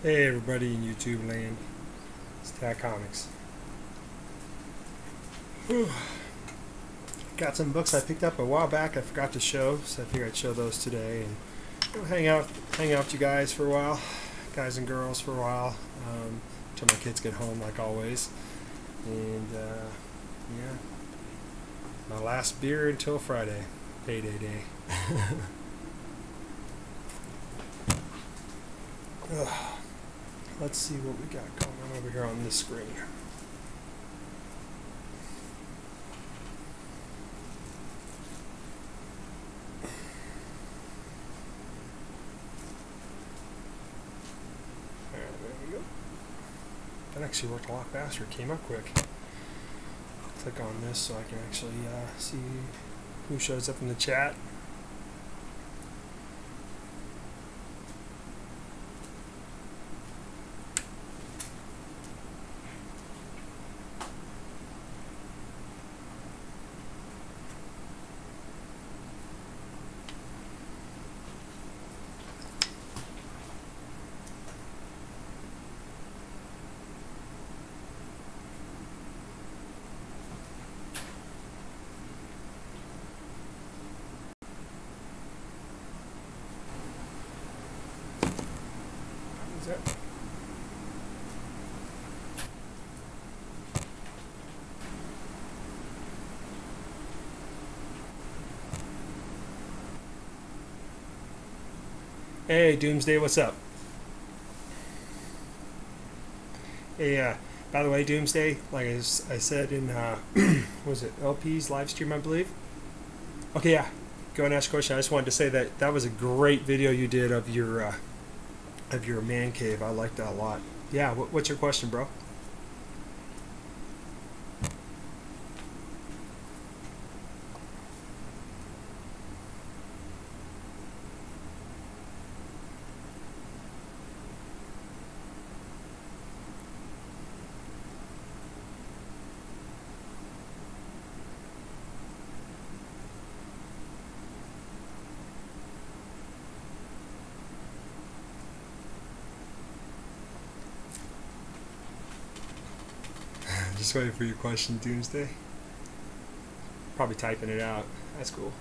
Hey everybody in YouTube land, it's Tad Comics. Whew. Got some books I picked up a while back I forgot to show, so I figured I'd show those today and hang out with you guys for a while, guys and girls for a while, until my kids get home like always. And yeah, my last beer until Friday, payday day. Let's see what we got going on over here on this screen. There we go. That actually worked a lot faster. It came up quick. I'll click on this so I can actually see who shows up in the chat. Hey Doomsday, what's up? Hey, by the way, Doomsday, like I said in was it LP's live stream, I believe? Okay, yeah, go and ask a question. I just wanted to say that was a great video you did of your man cave. I liked that a lot. Yeah, what's your question, bro? Just waiting for your question, Doomsday. Probably typing it out. That's cool.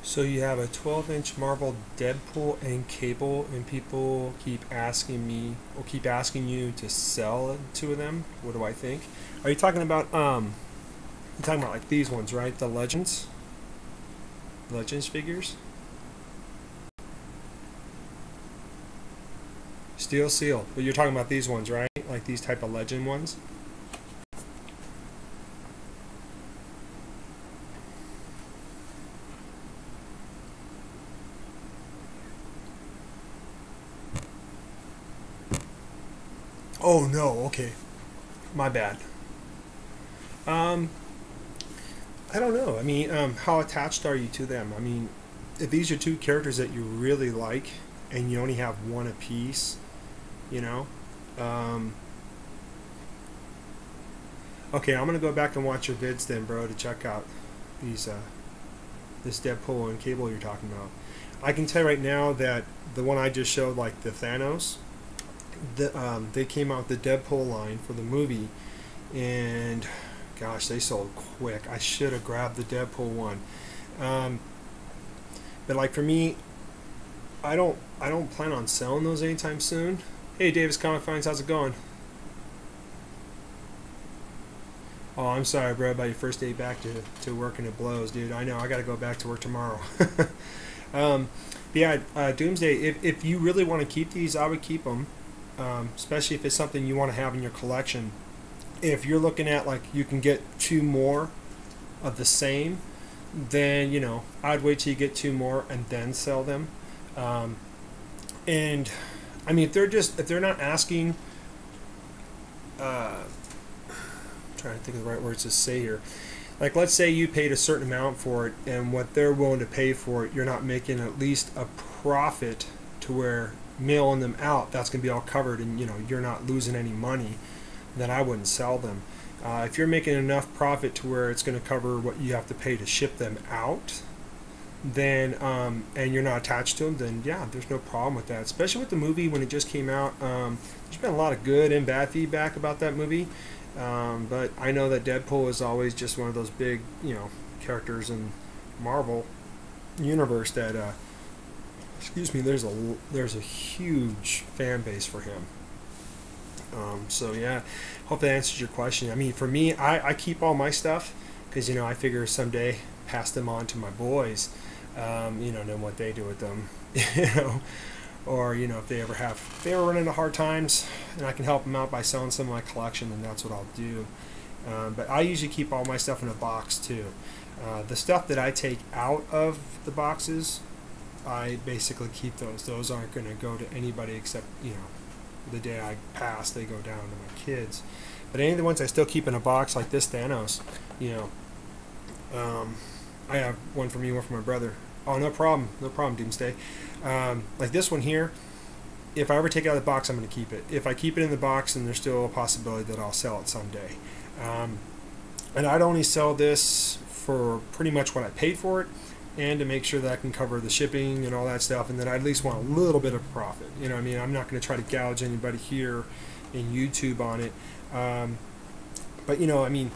So you have a 12-inch Marvel Deadpool and Cable, and people keep asking me, or keep asking you to sell two of them. What do I think? Are you talking about you're talking about like these ones, right? The Legends figures. Steel Seal, but you're talking about these ones, right? Like these type of Legend ones. Oh no, okay. My bad. I don't know. I mean, how attached are you to them? I mean, if these are two characters that you really like and you only have one apiece, you know. Okay, I'm gonna go back and watch your vids then, bro, to check out these this Deadpool and Cable you're talking about. I can tell you right now that the one I just showed, like the Thanos, they came out with the Deadpool line for the movie, and gosh, they sold quick. I should have grabbed the Deadpool one, but like for me, I don't plan on selling those anytime soon. Hey, Davis Comic Finds, how's it going? Oh, I'm sorry, bro, about your first day back to working at Blows, dude. I know, I gotta go back to work tomorrow. But yeah, Doomsday, if you really want to keep these, I would keep them. Especially if it's something you want to have in your collection. If you're looking at like you can get two more of the same, then you know I'd wait till you get two more and then sell them. And I mean, if they're not asking, trying to think of the right words to say here. Like, let's say you paid a certain amount for it, and what they're willing to pay for it, you're not making at least a profit to where mailing them out, that's going to be all covered, and you're not losing any money, then I wouldn't sell them. If you're making enough profit to where it's going to cover what you have to pay to ship them out, then and you're not attached to them, then yeah, there's no problem with that. Especially with the movie when it just came out. There's been a lot of good and bad feedback about that movie, but I know that Deadpool is always just one of those big characters in Marvel universe that excuse me, there's a huge fan base for him. So yeah, hope that answers your question. I mean, for me, I keep all my stuff because I figure someday pass them on to my boys, then what they do with them, or if they ever run into hard times and I can help them out by selling some of my collection, then that's what I'll do. But I usually keep all my stuff in a box too. The stuff that I take out of the boxes, I basically keep those. Those aren't going to go to anybody except the day I pass, they go down to my kids. But any of the ones I still keep in a box, like this Thanos, I have one for me, one for my brother. Oh, no problem, Doomsday. Like this one here, if I ever take it out of the box, I'm going to keep it. If I keep it in the box, then there's still a possibility that I'll sell it someday. And I'd only sell this for pretty much what I paid for it, and to make sure that I can cover the shipping and all that stuff, and then I at least want a little bit of profit. I mean, I'm not going to try to gouge anybody here in YouTube on it. But I mean,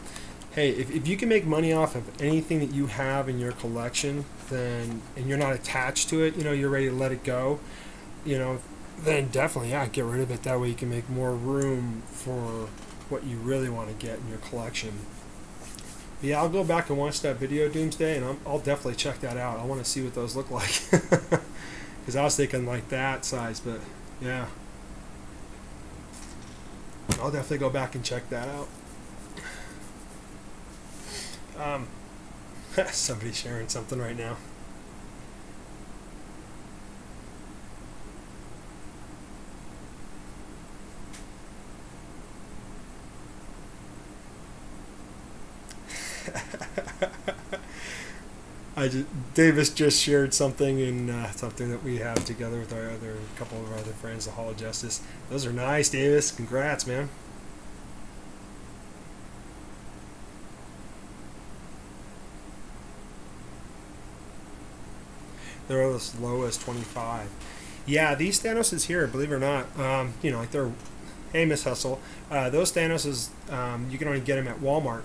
hey, if you can make money off of anything that you have in your collection, then, and you're not attached to it, you're ready to let it go, then definitely, yeah, get rid of it. That way you can make more room for what you really want to get in your collection. But yeah, I'll go back and watch that video, Doomsday, and I'll definitely check that out. I want to see what those look like. Because I was thinking like that size, but yeah. I'll definitely go back and check that out. Somebody's sharing something right now. Davis just shared something in something that we have together with our couple of our other friends, the Hall of Justice. Those are nice, Davis. Congrats, man. They're as low as 25. Yeah, these Thanoses here, believe it or not, like they're, hey, Miss Hustle, those Thanoses, you can only get them at Walmart.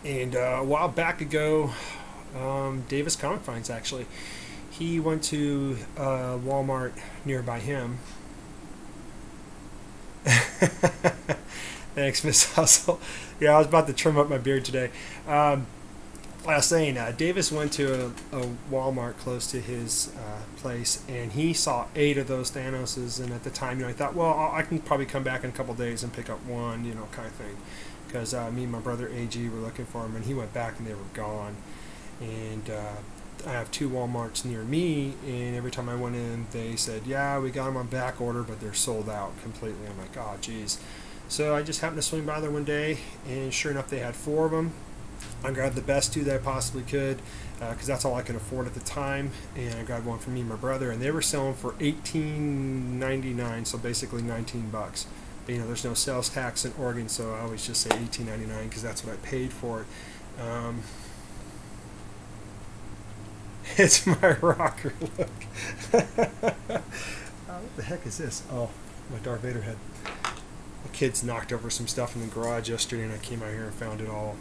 And a while back ago, Davis Comic Finds, actually, he went to Walmart nearby him. Thanks, Miss Hustle. Yeah, I was about to trim up my beard today. I was saying, Davis went to a Walmart close to his place, and he saw 8 of those Thanoses, and at the time, I thought, well, I can probably come back in a couple days and pick up one, kind of thing. Because me and my brother AG were looking for them, and he went back and they were gone. And I have 2 Walmarts near me, and every time I went in, they said, yeah, we got them on back order, but they're sold out completely. I'm like, oh, geez. So I just happened to swing by there one day, and sure enough, they had 4 of them. I grabbed the best 2 that I possibly could, because that's all I could afford at the time, and I grabbed one for me and my brother, and they were selling for $18.99, so basically 19 bucks. But, there's no sales tax in Oregon, so I always just say $18.99 because that's what I paid for it. It's my rocker look. What the heck is this? Oh, my Darth Vader head. The kids knocked over some stuff in the garage yesterday, and I came out here and found it all.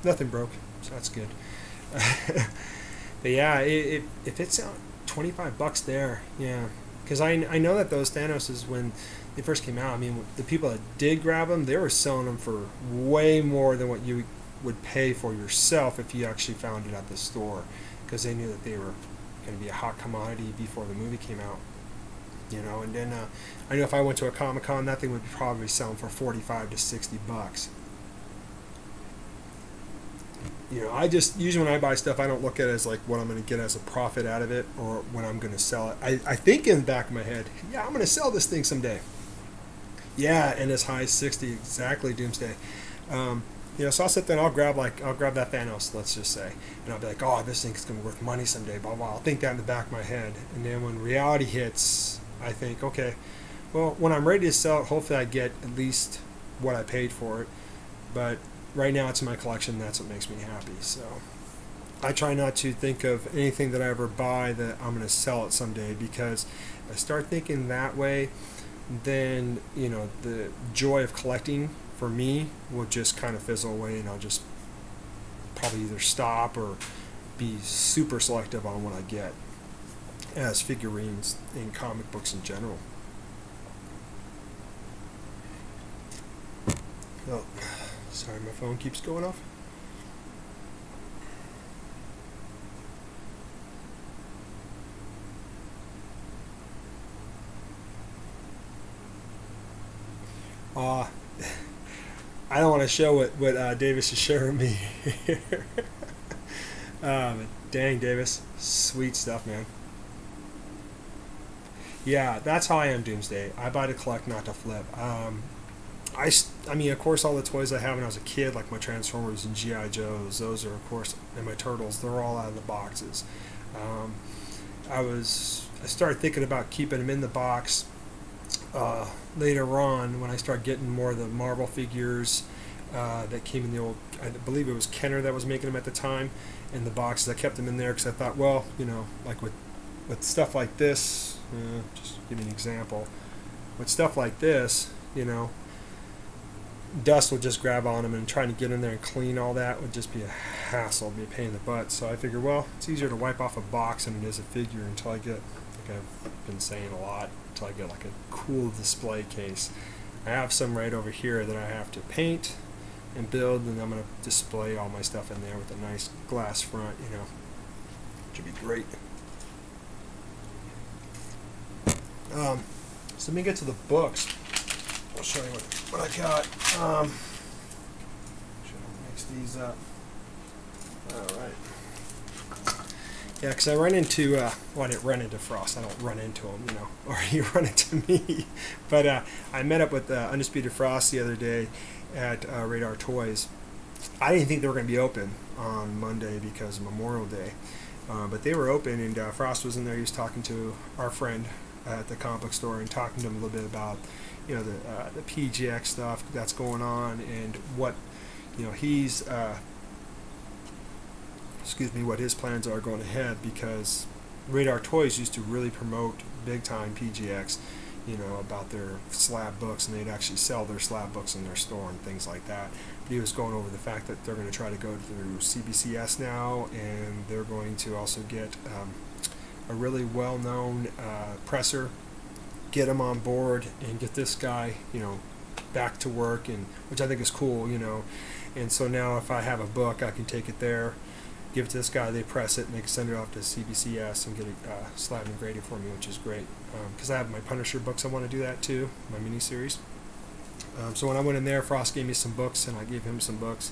Nothing broke, so that's good. But yeah, if it's out 25 bucks there, yeah. Because I know that those Thanoses, when they first came out, I mean, the people that did grab them, they were selling them for way more than what you would pay for yourself if you actually found it at the store, because they knew that they were going to be a hot commodity before the movie came out. And then I know if I went to a Comic-Con, that thing would probably be selling for 45 to 60 bucks. I just, usually when I buy stuff, I don't look at it as like what I'm going to get as a profit out of it or when I'm going to sell it. I think in the back of my head, yeah, I'm going to sell this thing someday. Yeah, and as high as 60, exactly, Doomsday. So I'll sit there and I'll grab that Thanos, let's just say, and I'll be like, oh, this thing's gonna be worth money someday, blah blah. I'll think that in the back of my head, and then when reality hits, I think, okay, well, when I'm ready to sell it, hopefully I get at least what I paid for it. But right now it's in my collection. That's what makes me happy. So I try not to think of anything that I ever buy that I'm gonna sell it someday, because if I start thinking that way, then the joy of collecting for me will just kind of fizzle away, and I'll just probably either stop or be super selective on what I get as figurines in comic books in general. Oh, sorry, my phone keeps going off. I don't want to show what Davis is showing me here. But dang, Davis, sweet stuff, man. Yeah, that's how I am, Doomsday. I buy to collect, not to flip. I mean, of course, all the toys I have when I was a kid, like my Transformers and G.I. Joes, those are, of course, and my Turtles, they're all out of the boxes. I started thinking about keeping them in the box later on when I started getting more of the Marvel figures that came in the old, I believe it was Kenner that was making them at the time, in the boxes. I kept them in there because I thought, well, like with stuff like this, just give me an example, with stuff like this, dust would just grab on them, and trying to get in there and clean all that would just be a hassle, be a pain in the butt. So I figured, well, it's easier to wipe off a box than it is a figure until I get, like I've been saying a lot, until I get like a cool display case. I have some right over here that I have to paint and build, and I'm going to display all my stuff in there with a nice glass front, which would be great. So let me get to the books. I'll show you what I got. Should I mix these up? All right. Yeah, because I run into, well, I didn't run into Frost. I don't run into him, or he run into me. But I met up with Undisputed Frost the other day at Radar Toys. I didn't think they were going to be open on Monday because of Memorial Day. But they were open, and Frost was in there. He was talking to our friend at the comic book store and talking to him a little bit about, the PGX stuff that's going on, and what, he's, what his plans are going ahead, because Radar Toys used to really promote big time PGX, about their slab books, and they'd actually sell their slab books in their store and things like that. But he was going over the fact that they're going to try to go through CBCS now, and they're going to also get a really well-known presser, get him on board, and get this guy, back to work, and which I think is cool, And so now if I have a book, I can take it there, give it to this guy, they press it, and they can send it off to CBCS and get it slab and graded for me, which is great. Because I have my Punisher books, I want to do that too, my miniseries. So when I went in there, Frost gave me some books, and I gave him some books,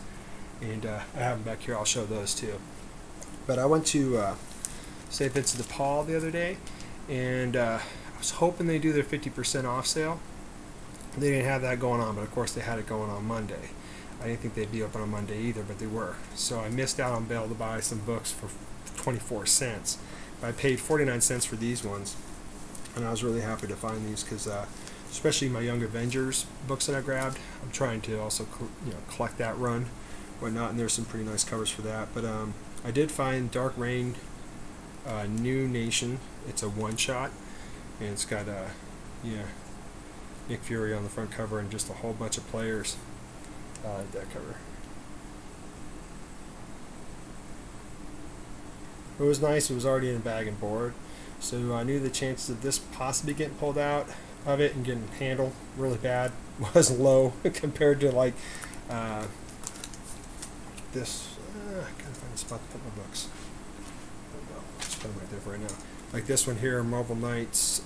and I have them back here. I'll show those too. But I went to St. Vincent de Paul the other day, and I was hoping they'd do their 50% off sale. They didn't have that going on, but of course they had it going on Monday. I didn't think they'd be open on Monday either, but they were. So I missed out on being able to buy some books for 24 cents. But I paid 49 cents for these ones, and I was really happy to find these because, especially my Young Avengers books that I grabbed, I'm trying to also collect that run, whatnot, and there's some pretty nice covers for that. But I did find Dark Reign, New Nation. It's a one-shot, and it's got Nick Fury on the front cover and just a whole bunch of players. I like that cover. It was nice. It was already in a bag and board, so I knew the chances of this possibly getting pulled out of it and getting handled really bad was low compared to like this. I gotta find a spot to put my books. There we go. Just put them right there for right now. Like this one here, Marvel Knights,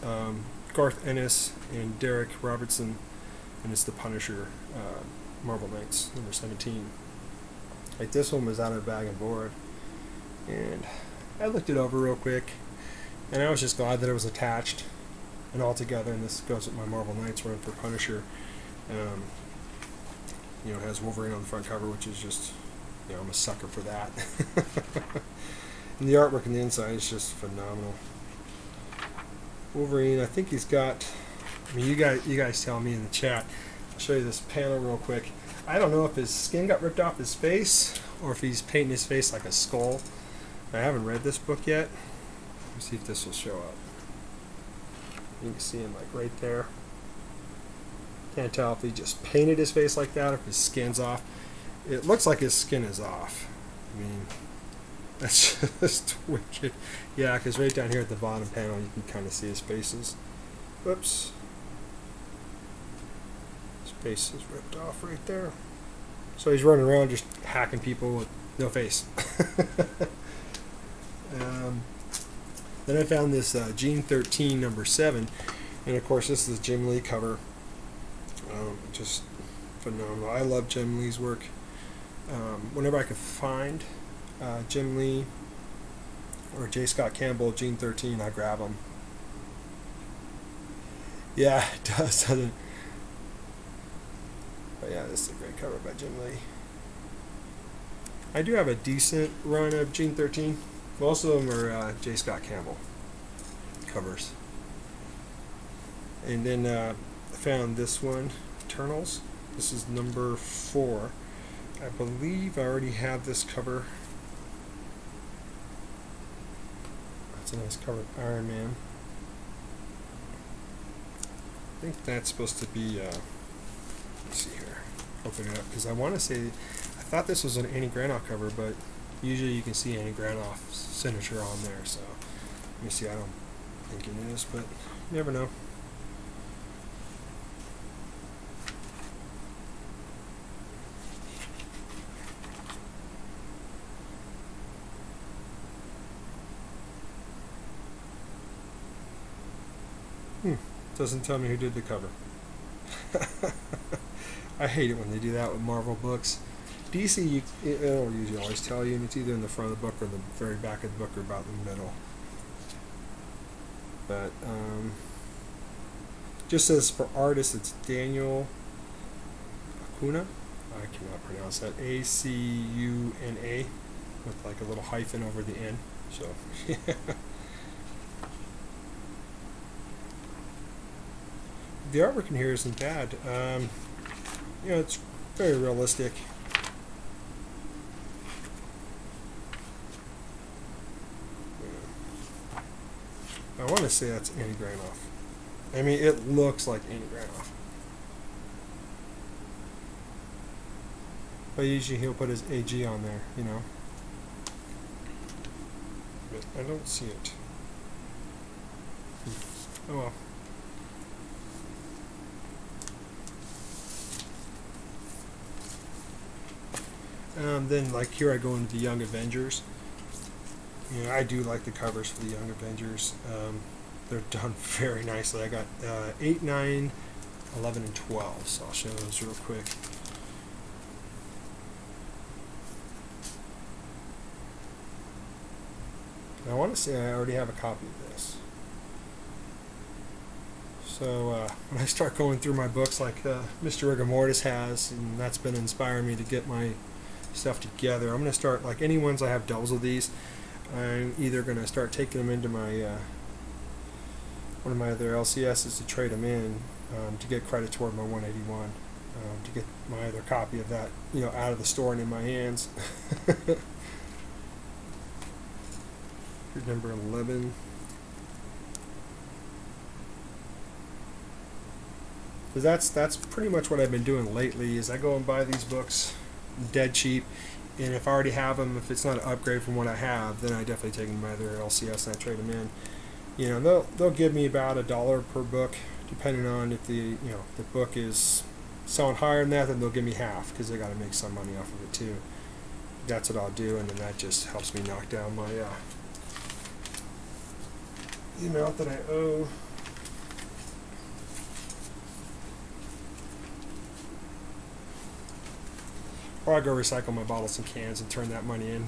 Garth Ennis and Derek Robertson, and it's the Punisher. Marvel Knights, number 17. Like this one was out of bag and board, and I looked it over real quick, and I was just glad that it was attached and all together. And this goes with my Marvel Knights run for Punisher. you know, has Wolverine on the front cover, which is just, you know, I'm a sucker for that. And the artwork on the inside is just phenomenal. Wolverine, I think he's got, I mean, you guys tell me in the chat. I'll show you this panel real quick. I don't know if his skin got ripped off his face or if he's painting his face like a skull. I haven't read this book yet. Let's see if this will show up. You can see him like right there. Can't tell if he just painted his face like that or if his skin's off. It looks like his skin is off. I mean, that's just wicked. Yeah, because right down here at the bottom panel you can kind of see his faces. Whoops. His face is ripped off right there. So he's running around just hacking people with no face. Then I found this Gene 13 number 7, and of course this is the Jim Lee cover. Just phenomenal. I love Jim Lee's work. Whenever I can find Jim Lee or J. Scott Campbell Gene 13, I grab them. Yeah, it does, doesn't it? But yeah, this is a great cover by Jim Lee. I do have a decent run of Gene 13. Most of them are J. Scott Campbell covers. And then I found this one, Eternals. This is number 4. I believe I already have this cover. That's a nice cover of Iron Man. I think that's supposed to be, let's see here, open it up, because I want to say, I thought this was an Annie Granoff cover, but usually you can see Annie Granoff's signature on there, so let me see, I don't think it is, but you never know. Doesn't tell me who did the cover. I hate it when they do that with Marvel books. DC, it'll usually always tell you, and it's either in the front of the book or the very back of the book or about in the middle. But just says for artists, it's Daniel Acuna. I cannot pronounce that. A-C-U-N-A with like a little hyphen over the N. So yeah. The artwork in here isn't bad. You know, it's very realistic. I want to say that's Annie Granoff. I mean, it looks like Annie Granoff. But usually he'll put his AG on there, you know. But I don't see it. Oh well. Then, like, here I go into the Young Avengers. You know, I do like the covers for the Young Avengers. They're done very nicely. I got 8, 9, 11, and 12, so I'll show those real quick. I want to say I already have a copy of this. So when I start going through my books like Mr. Rigor Mortis has, and that's been inspiring me to get my stuff together, I'm going to start, like any ones I have doubles of these, I'm either going to start taking them into my one of my other LCSs to trade them in to get credit toward my 181, to get my other copy of that, you know, out of the store and in my hands. Here's number 11. Because that's pretty much what I've been doing lately, is I go and buy these books dead cheap, and if I already have them, if it's not an upgrade from what I have, then I definitely take them to my other LCS and I trade them in. You know, they'll give me about $1 per book, depending on if the book is selling higher than that, then they'll give me half, because they got to make some money off of it too. That's what I'll do, and then that just helps me knock down my the amount that I owe. Or I go recycle my bottles and cans and turn that money in.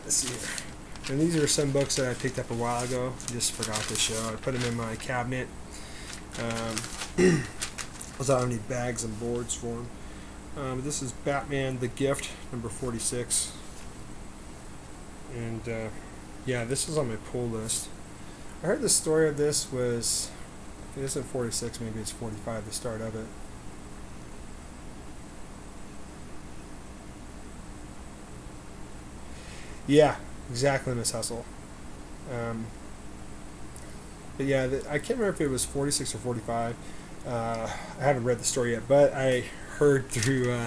Let's see here. And these are some books that I picked up a while ago. Just forgot to show. I put them in my cabinet. I don't have any bags and boards for him. This is Batman The Gift, number 46. And yeah, this is on my pull list. I heard the story of this was, it isn't 46, maybe it's 45, the start of it. Yeah, exactly, Miss Hustle. But yeah, I can't remember if it was 46 or 45. I haven't read the story yet, but I heard through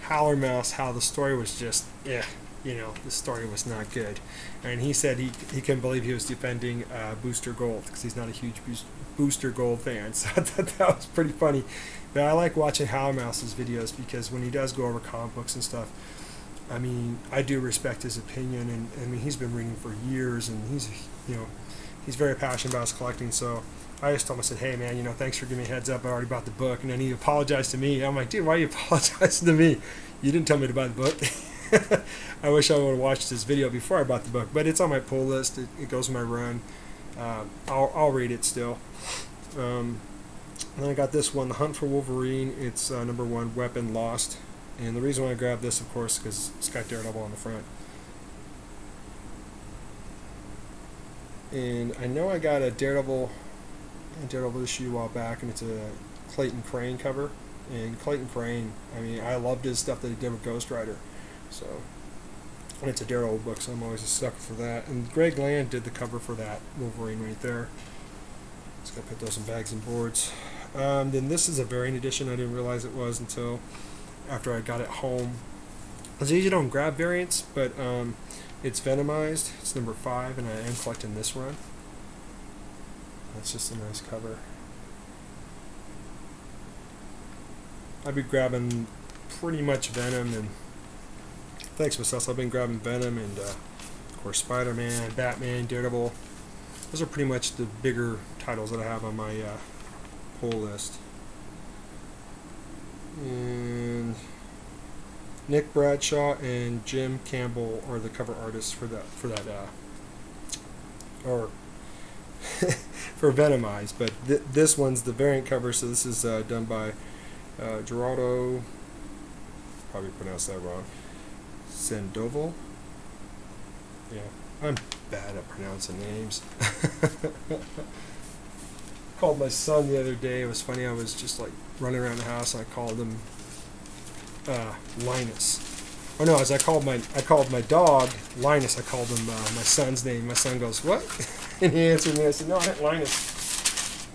Howler Mouse how the story was just, the story was not good. And he said he couldn't believe he was defending Booster Gold because he's not a huge Booster Gold fan. So I thought that was pretty funny. But I like watching Howler Mouse's videos because when he does go over comic books and stuff, I mean, I do respect his opinion, and I mean, he's been reading for years, and he's very passionate about his collecting. So I just told him, I said, hey man, thanks for giving me a heads up. I already bought the book. And then he apologized to me. I'm like, dude, why are you apologizing to me? You didn't tell me to buy the book. I wish I would have watched this video before I bought the book, but it's on my pull list. It goes in my run. I'll read it still. And then I got this one, The Hunt for Wolverine. It's number 1, Weapon Lost. And the reason why I grabbed this, of course, because it's got Daredevil on the front. And I know I got a Daredevil issue a while back, and it's a Clayton Crane cover. And Clayton Crane, I mean, I loved his stuff that he did with Ghost Rider. So, and it's a Daredevil book, so I'm always a sucker for that. And Greg Land did the cover for that Wolverine right there. Just gotta put those in bags and boards. Then this is a variant edition. I didn't realize it was until after I got it home. I usually don't grab variants, but it's Venomized. It's number 5, and I am collecting this run. That's just a nice cover. I've been grabbing pretty much Venom, and thanks, Miss Hustle. I've been grabbing Venom and of course Spider-Man, Batman, Daredevil. Those are pretty much the bigger titles that I have on my pull list. And Nick Bradshaw and Jim Campbell are the cover artists for that or for Venomized. But this one's the variant cover, so this is done by Gerardo. Probably pronounced that wrong. Sandoval. Yeah, I'm bad at pronouncing names. Called my son the other day. It was funny. I was just like running around the house, and I called him Linus. Oh no, as I called my dog Linus. I called him my son's name. My son goes, "What?" And he answered me. I said, "No, I meant Linus."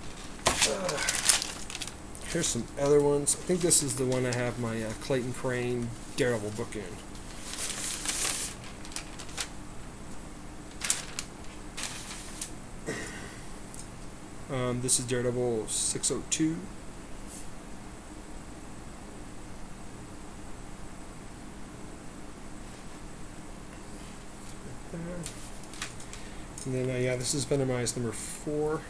Here's some other ones. I think this is the one I have my Clayton Crane Daredevil book in. This is Daredevil 602. And then, yeah, this is Venomized number 4.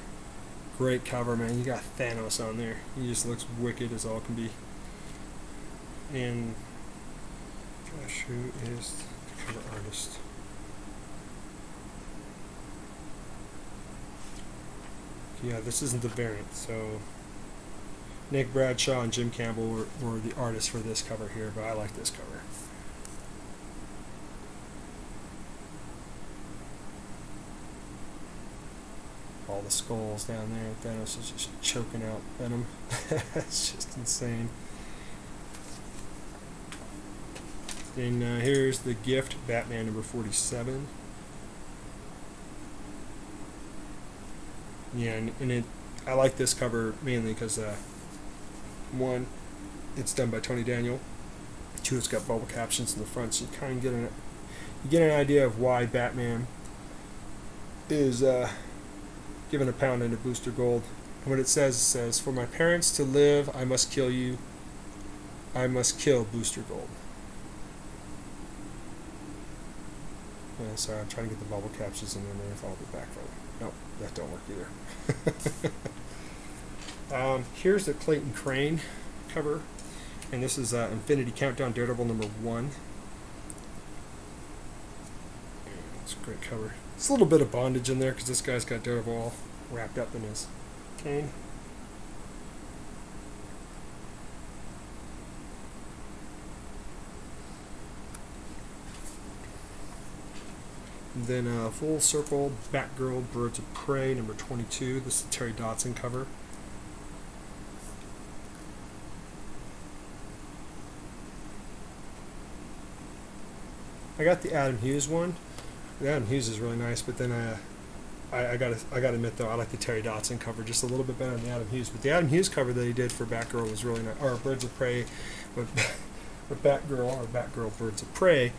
Great cover, man. You got Thanos on there. He just looks wicked as all can be. And, gosh, who is the cover artist? Yeah, this isn't the variant, so Nick Bradshaw and Jim Campbell were the artists for this cover here, but I like this cover. All the skulls down there, Thanos is just choking out Venom. It's just insane. And here's The Gift, Batman number 47. Yeah, and I like this cover mainly because, 1, it's done by Tony Daniel. 2, it's got bubble captions in the front, so you kind of get an idea of why Batman is given a pound into Booster Gold. And what it says, "For my parents to live, I must kill you. I must kill Booster Gold." Sorry, I'm trying to get the bubble captions in there if I'll be back from it. Nope, that don't work either. Here's the Clayton Crane cover, and this is Infinity Countdown Daredevil number 1. It's a great cover. It's a little bit of bondage in there because this guy's got Daredevil all wrapped up in his cane. And then Full Circle Batgirl Birds of Prey number 22. This is the Terry Dodson cover. I got the Adam Hughes one. The Adam Hughes is really nice, but then I gotta admit though, I like the Terry Dodson cover just a little bit better than the Adam Hughes. But the Adam Hughes cover that he did for Batgirl was really nice, or Birds of Prey, with Batgirl or Batgirl Birds of Prey.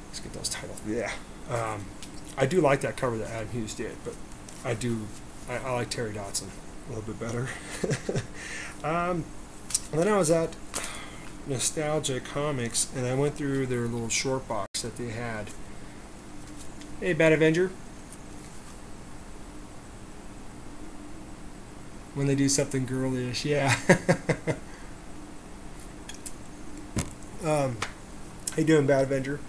Let's get those titles. Yeah, I do like that cover that Adam Hughes did, but I like Terry Dodson a little bit better. And then I was at Nostalgia Comics, and I went through their little short box that they had. Hey, Bat Avenger. When they do something girlish, yeah. How you doing, Bat Avenger?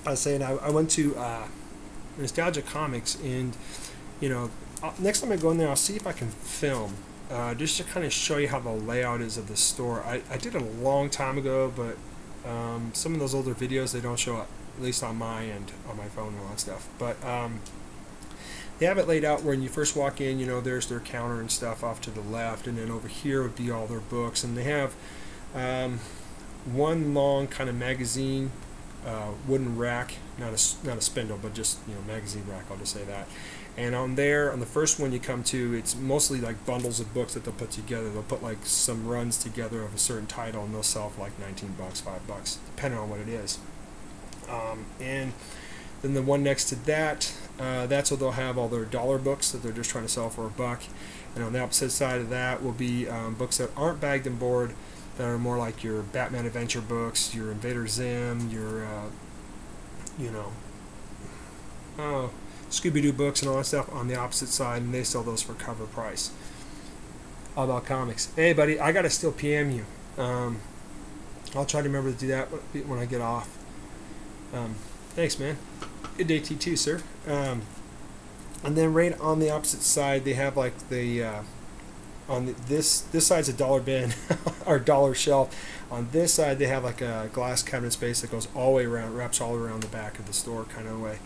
I was saying I went to Nostalgia Comics, and you know, next time I go in there, I'll see if I can film just to kind of show you how the layout is of the store. I did it a long time ago, but some of those older videos, they don't show up, at least on my end, on my phone and all that stuff. But they have it laid out when you first walk in, you know, there's their counter and stuff off to the left, and then over here would be all their books. And they have one long kind of magazine wooden rack, not a spindle, but just, you know, magazine rack, I'll just say that. And on there, on the first one you come to, it's mostly like bundles of books that they'll put together. They'll put like some runs together of a certain title, and they'll sell for like $19, $5, depending on what it is. And then the one next to that, that's where they'll have all their dollar books that they're just trying to sell for $1. And on the opposite side of that will be books that aren't bagged and board, that are more like your Batman Adventure books, your Invader Zim, your, you know, Scooby-Doo books and all that stuff on the opposite side, and they sell those for cover price. All About Comics. Hey, buddy, I gotta still PM you. I'll try to remember to do that when I get off. Thanks, man. Good day to you too, sir. And then right on the opposite side, they have like the on this side's a dollar bin or dollar shelf. On this side, they have like a glass cabinet space that goes all the way around, wraps all around the back of the store kind of way.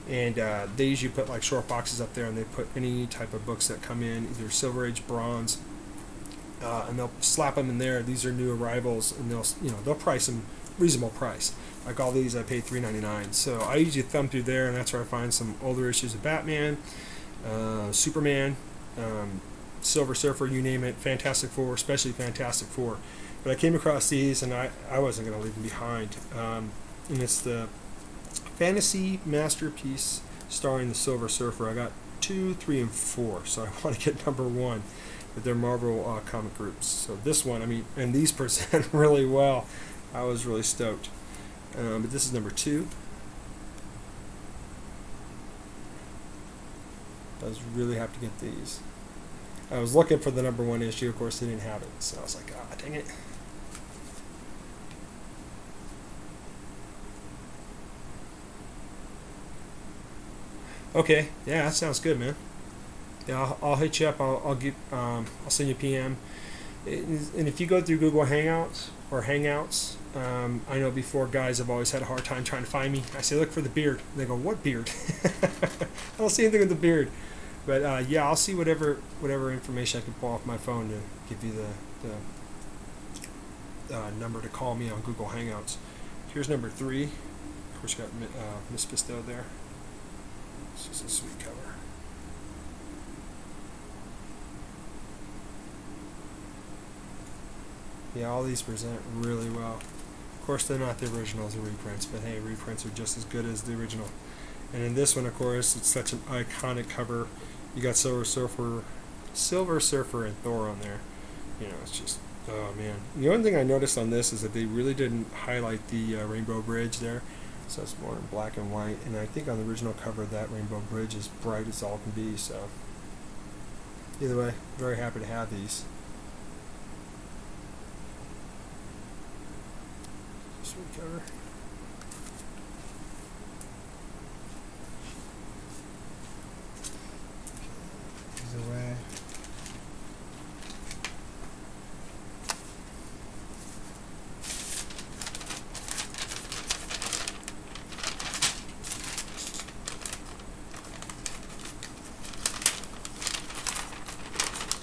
And they usually put like short boxes up there, and they put any type of books that come in, either Silver Age, Bronze, and they'll slap them in there. These are new arrivals, and they'll price them reasonable price. Like all these, I paid $3.99. So I usually thumb through there, and that's where I find some older issues of Batman, Superman, Silver Surfer, you name it, Fantastic Four, especially Fantastic Four. But I came across these, and I wasn't going to leave them behind. And it's the Fantasy Masterpiece starring the Silver Surfer. I got 2, 3, and 4, so I want to get number 1 with their Marvel comic groups. So this one, I mean, and these present really well. I was really stoked. But this is number 2. I was really happy to get these. I was looking for the number 1 issue. Of course, they didn't have it, so I was like, ah, dang it. Okay, yeah, that sounds good, man. Yeah, I'll hit you up. I'll send you a PM. And if you go through Google Hangouts or Hangouts, I know before guys have always had a hard time trying to find me. I say, look for the beard. And they go, what beard? I don't see anything with the beard. But yeah, I'll see whatever information I can pull off my phone to give you the number to call me on Google Hangouts. Here's number 3. Of course, you got Miss Fisto there. This is a sweet cover. Yeah, all these present really well. Of course, they're not the originals or reprints, but hey, reprints are just as good as the original. And in this one, of course, it's such an iconic cover. You got Silver Surfer and Thor on there. You know, it's just, oh man. The only thing I noticed on this is that they really didn't highlight the Rainbow Bridge there. So it's more in black and white, and I think on the original cover that Rainbow Bridge is bright as all can be. So either way, very happy to have these. Sweet cover. These away.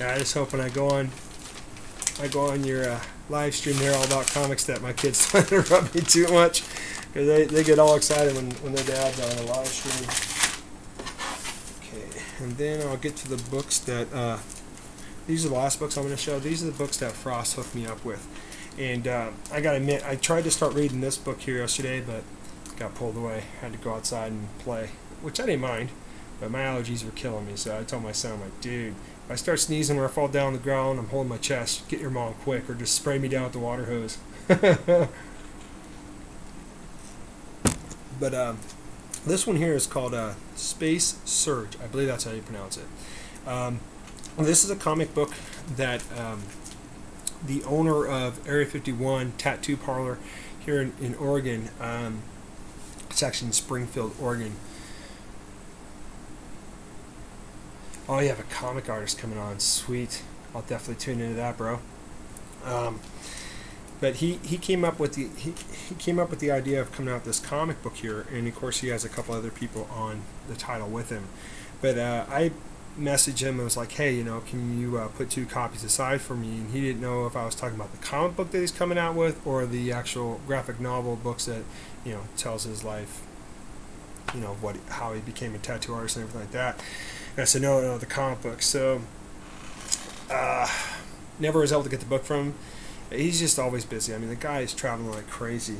Yeah, I just hope when I go on your live stream there all about comics that my kids don't interrupt me too much, because they get all excited when their dad's on a live stream. Okay, and then I'll get to the books that these are the last books I'm going to show. These are the books that Frost hooked me up with, and I gotta admit, I tried to start reading this book here yesterday, but got pulled away. I had to go outside and play, which I didn't mind, but my allergies were killing me. So I told my son, I'm like, dude, if I start sneezing or I fall down on the ground, I'm holding my chest. Get your mom quick, or just spray me down with the water hose. But this one here is called Space Surge. I believe that's how you pronounce it. This is a comic book that the owner of Area 51 Tattoo Parlor here in Oregon, it's actually in Springfield, Oregon. Oh, you have a comic artist coming on. Sweet. I'll definitely tune into that, bro. But he came up with the idea of coming out with this comic book here, and of course he has a couple other people on the title with him. But I messaged him and was like, hey, you know, can you put 2 copies aside for me? And he didn't know if I was talking about the comic book that he's coming out with or the actual graphic novel books that, you know, tells his life, you know, how he became a tattoo artist and everything like that. And I said, no, the comic book. So never was able to get the book from him. He's just always busy. I mean, the guy is traveling like crazy.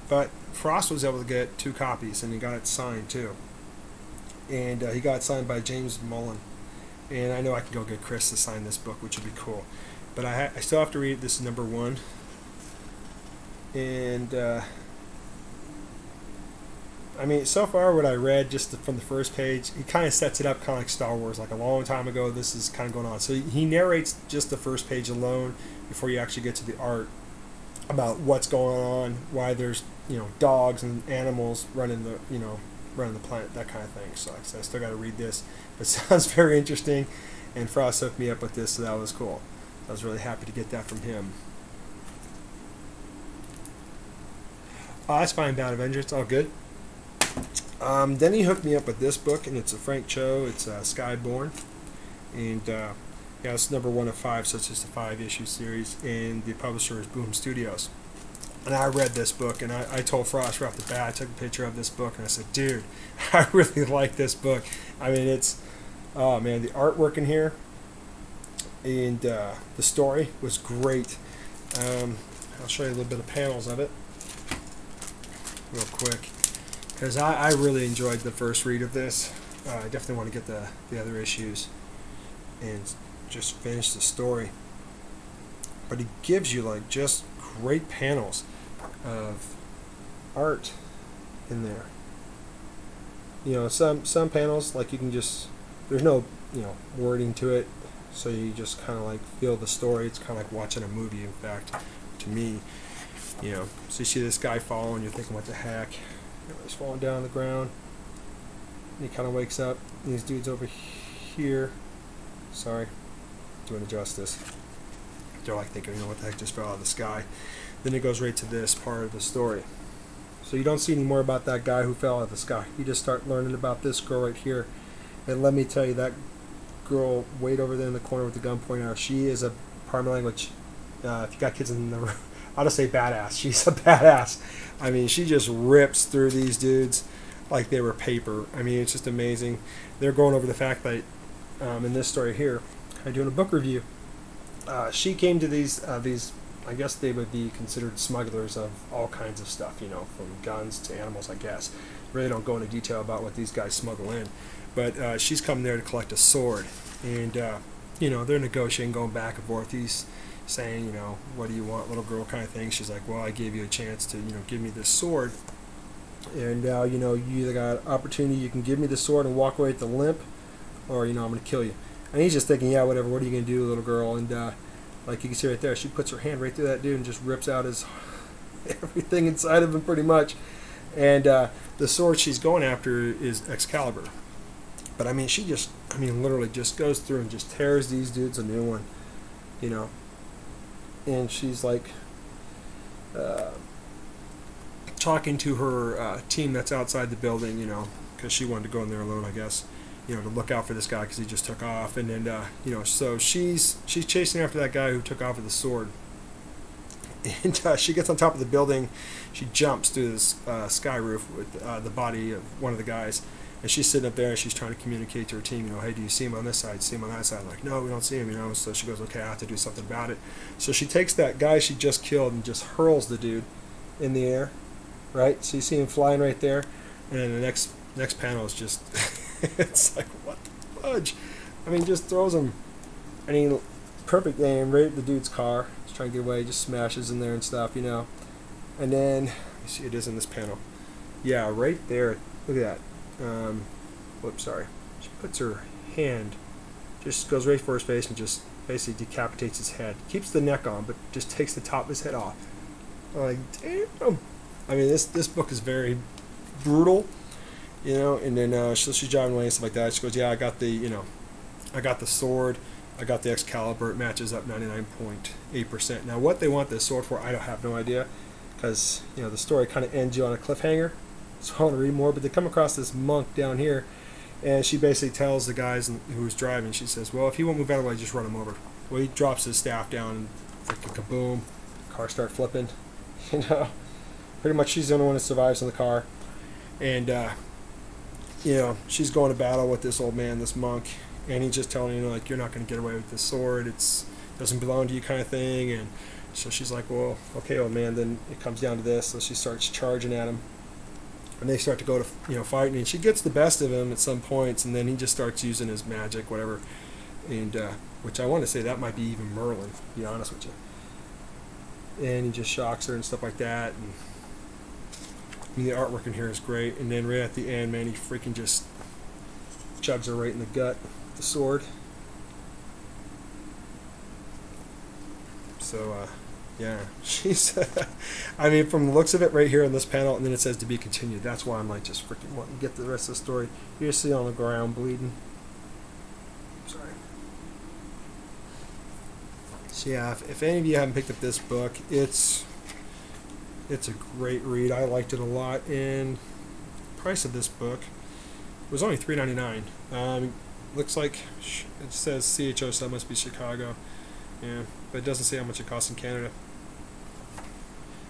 But Frost was able to get 2 copies, and he got it signed too. And he got it signed by James Mullen. And I know I can go get Chris to sign this book, which would be cool. But I still have to read it. This is number 1. And I mean, so far what I read just from the first page, he kind of sets it up kind of like Star Wars, like a long time ago. This is kind of going on. So he narrates just the first page alone before you actually get to the art about what's going on, why there's, you know, dogs and animals running the planet, that kind of thing. So like I said, I still got to read this, but it sounds very interesting, and Frost hooked me up with this, so that was cool. I was really happy to get that from him. That's fine, Bound Avenger. It's all good. Then he hooked me up with this book, and it's a Frank Cho. It's Skyborn, and yeah, it's number 1 of 5, so it's just a 5-issue series, and the publisher is Boom Studios. And I read this book, and I told Frost right off the bat, I took a picture of this book, and I said, dude, I really like this book. I mean, it's, oh man, the artwork in here and the story was great. I'll show you a little bit of panels of it real quick, because I really enjoyed the first read of this. I definitely want to get the other issues and just finish the story. But he gives you like just great panels of art in there. You know, some panels, like, you can just, there's no, you know, wording to it, so you just kind of like feel the story. It's kind of like watching a movie, in fact, to me. You know, so you see this guy falling, you're thinking, what the heck? He's falling down on the ground, and he kind of wakes up, and these dudes over here, sorry, doing justice, they're like thinking, you know, what the heck just fell out of the sky. Then it goes right to this part of the story. So you don't see any more about that guy who fell out of the sky. You just start learning about this girl right here. And let me tell you, that girl way over there in the corner with the gun pointing out, she is a, pardon my language, if you got kids in the room, I'll just say badass. She's a badass. I mean, she just rips through these dudes like they were paper. I mean, it's just amazing. They're going over the fact that in this story here, I'm doing a book review. She came to these, I guess they would be considered smugglers of all kinds of stuff, you know, from guns to animals, I guess. Really don't go into detail about what these guys smuggle in. But she's come there to collect a sword. And, you know, they're negotiating, going back and forth. He's saying, you know, what do you want, little girl, kind of thing. She's like, well, I gave you a chance to, you know, give me this sword. And now, you know, you either got an opportunity, you can give me the sword and walk away with the limp, or, you know, I'm going to kill you. And he's just thinking, yeah, whatever, what are you going to do, little girl? And, like you can see right there, she puts her hand right through that dude and just rips out his everything inside of him, pretty much. And the sword she's going after is Excalibur. But I mean, she just, I mean, literally just goes through and just tears these dudes a new one, you know. And she's like talking to her team that's outside the building, you know, because she wanted to go in there alone, I guess. you know, to look out for this guy because he just took off. And then, you know, so she's chasing after that guy who took off with the sword. And she gets on top of the building. She jumps through this sky roof with the body of one of the guys. And she's sitting up there and she's trying to communicate to her team, you know, hey, do you see him on this side? See him on that side? Like, no, we don't see him, you know. So she goes, okay, I have to do something about it. So she takes that guy she just killed and just hurls the dude in the air, right? So you see him flying right there. And then the next panel is just, it's like, what the fudge? I mean, just throws him. I mean, perfect aim right at the dude's car. He's trying to get away, just smashes in there and stuff, you know. And then, you see it is in this panel. Yeah, right there. Look at that. Whoops, sorry. She puts her hand, just goes right for his face and just basically decapitates his head. Keeps the neck on, but just takes the top of his head off. I'm like, damn. I mean, this book is very brutal, you know. And then she's driving away and stuff like that. She goes, yeah, I got the, you know, I got the sword. I got the Excalibur. It matches up 99.8%. Now, what they want this sword for, I don't have no idea, because, you know, the story kind of ends you on a cliffhanger. So I want to read more, but they come across this monk down here, and she basically tells the guys who's driving, she says, well, if he won't move out of the way, just run him over. Well, he drops his staff down, and like a kaboom, car start flipping. You know, pretty much she's the only one that survives in the car. And, you know, she's going to battle with this old man, this monk, and he's just telling her, like, you're not going to get away with this sword. It doesn't belong to you, kind of thing. And so she's like, well, okay, old man. Then it comes down to this. So she starts charging at him. And they start to go to, you know, fighting, and she gets the best of him at some points, and then he just starts using his magic, whatever, and which I want to say that might be even Merlin, to be honest with you. And he just shocks her and stuff like that, and I mean, the artwork in here is great. And then right at the end, man, he freaking just chugs her right in the gut with the sword. So, yeah, she's, I mean, from the looks of it right here in this panel, and then it says to be continued. That's why I'm like just freaking wanting to get the rest of the story. You see on the ground bleeding. Sorry. So yeah, if any of you haven't picked up this book, it's a great read. I liked it a lot, and the price of this book was only $3.99. Looks like it says CHO, so that must be Chicago. Yeah, but it doesn't say how much it costs in Canada.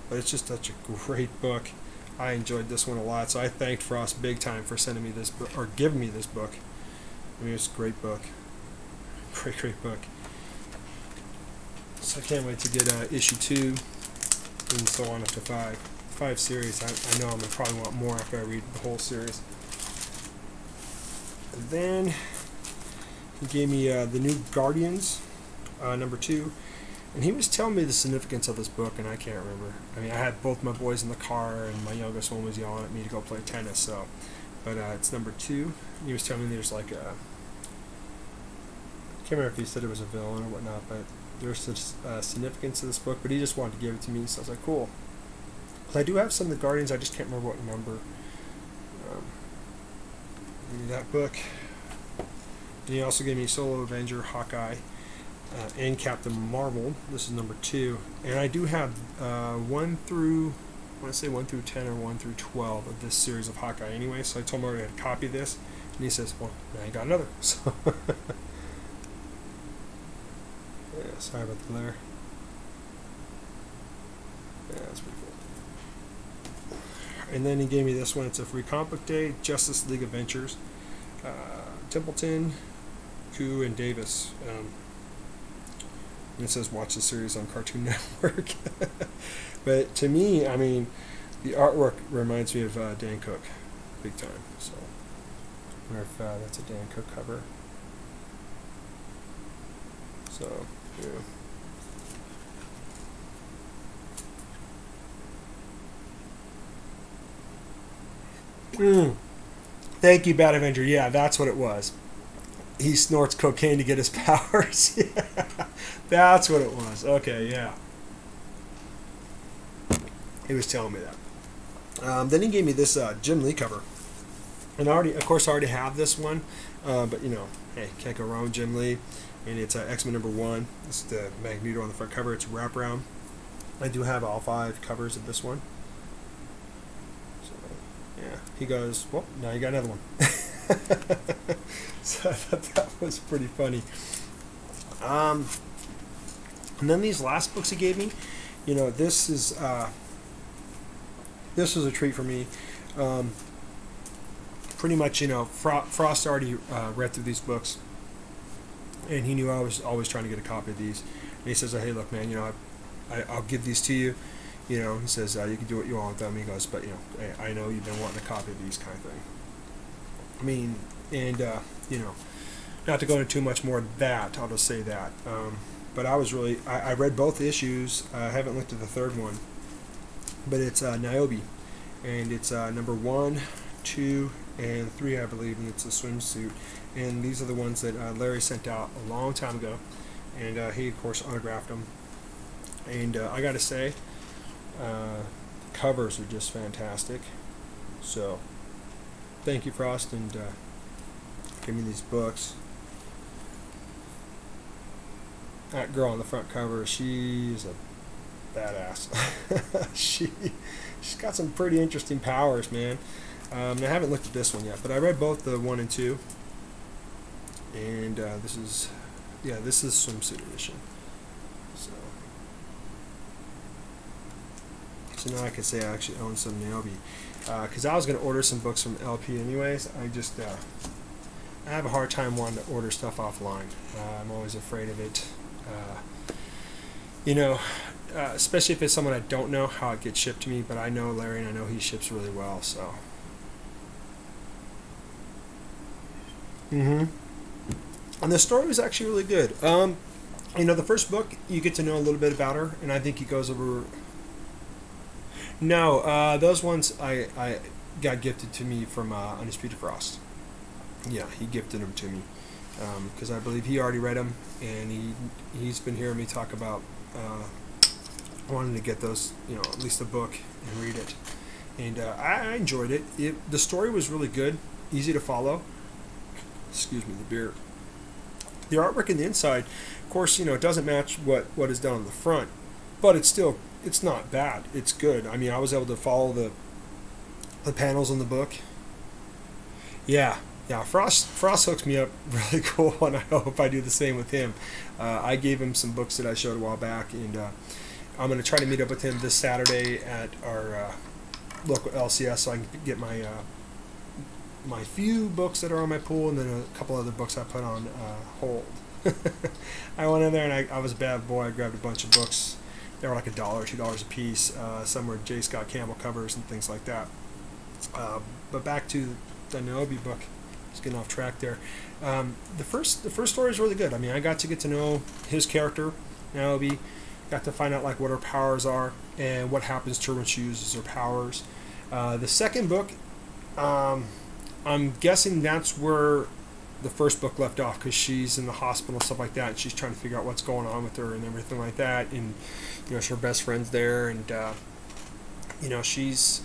But it's just such a great book. I enjoyed this one a lot, so I thanked Frost big time for sending me this book, or giving me this book. I mean, it's a great book. Great book. So I can't wait to get issue 2 and so on up to 5. 5 series. I know I'm going to probably want more after I read the whole series. And then he gave me the new Guardians, number 2. And he was telling me the significance of this book, and I can't remember. I mean, I had both my boys in the car, and my youngest one was yelling at me to go play tennis. So, but it's number 2. He was telling me there's like a, I can't remember if he said it was a villain or whatnot, but there's a significance to this book. But he just wanted to give it to me, so I was like, cool. Well, I do have some of the Guardians. I just can't remember what number. That book. And he also gave me Solo Avenger, Hawkeye. And Captain Marvel. This is number 2, and I do have 1 through, I want to say 1 through 10 or 1 through 12 of this series of Hawkeye anyway. So I told him I had to copy this, and he says, "Well, now you got another." So yeah, sorry about the glare. Yeah, that's pretty cool. And then he gave me this one. It's a free comic book day. Justice League Adventures. Templeton, Koo, and Davis. And it says watch the series on Cartoon Network. But to me, I mean, the artwork reminds me of Dan Cook, big time. So, I wonder if that's a Dan Cook cover. So, yeah. Thank you, Bad Avenger. Yeah, that's what it was. He snorts cocaine to get his powers. Yeah, that's what it was. Okay, yeah. He was telling me that. Then he gave me this Jim Lee cover. And I already have this one. But, you know, hey, can't go wrong with Jim Lee. And it's X-Men number 1. This is the Magneto on the front cover. It's a wraparound. I do have all 5 covers of this one. So, yeah. He goes, well, now you got another one. So I thought that was pretty funny. And then these last books he gave me, this is a treat for me. Pretty much, Frost already read through these books, and he knew I was always trying to get a copy of these. And he says, "Hey, look, man, I'll give these to you. He says you can do what you want with them." He goes, "But I know you've been wanting a copy of these, kind of thing." I mean, and not to go into too much more of that, I'll just say that. But I was really, I read both issues. I haven't looked at the third one, but it's Niobe, and it's number 1, 2, and 3, I believe, and it's a swimsuit. And these are the ones that Larry sent out a long time ago, and he of course autographed them. And I gotta say, the covers are just fantastic. So thank you, Frost, and give me these books. That girl on the front cover, she's a badass. She's got some pretty interesting powers, man. I haven't looked at this one yet, but I read both the 1 and 2, and this is swimsuit edition. So now I can say I actually own some Niobe, because I was going to order some books from LP anyways. I have a hard time wanting to order stuff offline. I'm always afraid of it. Especially if it's someone I don't know, how it gets shipped to me, but I know Larry, and I know he ships really well, so. And the story was actually really good. The first book, you get to know a little bit about her, and I think he goes over. No, those ones I got gifted to me from Undisputed Frost. Yeah, he gifted them to me, because I believe he already read them, and he's been hearing me talk about wanting to get those, at least a book and read it. And I enjoyed it. The story was really good, easy to follow. Excuse me, the beer. The artwork in the inside, of course, it doesn't match what is done on the front, but it's not bad. It's good. I mean, I was able to follow the panels in the book. Yeah, Frost hooks me up really cool, and I hope I do the same with him. I gave him some books that I showed a while back, and I'm going to try to meet up with him this Saturday at our local LCS, so I can get my few books that are on my pool, and then a couple other books I put on hold. I went in there, and I was a bad boy. I grabbed a bunch of books. They were like $1, $2 a piece. Some were J. Scott Campbell covers and things like that. But back to the Niobe book. Just getting off track there. The first story is really good. I mean, I got to get to know his character, Niobe. Got to find out like what her powers are and what happens to her when she uses her powers. The second book, I'm guessing that's where the first book left off, because she's in the hospital and stuff like that, and she's trying to figure out what's going on with her and everything like that, and her best friend's there, and she's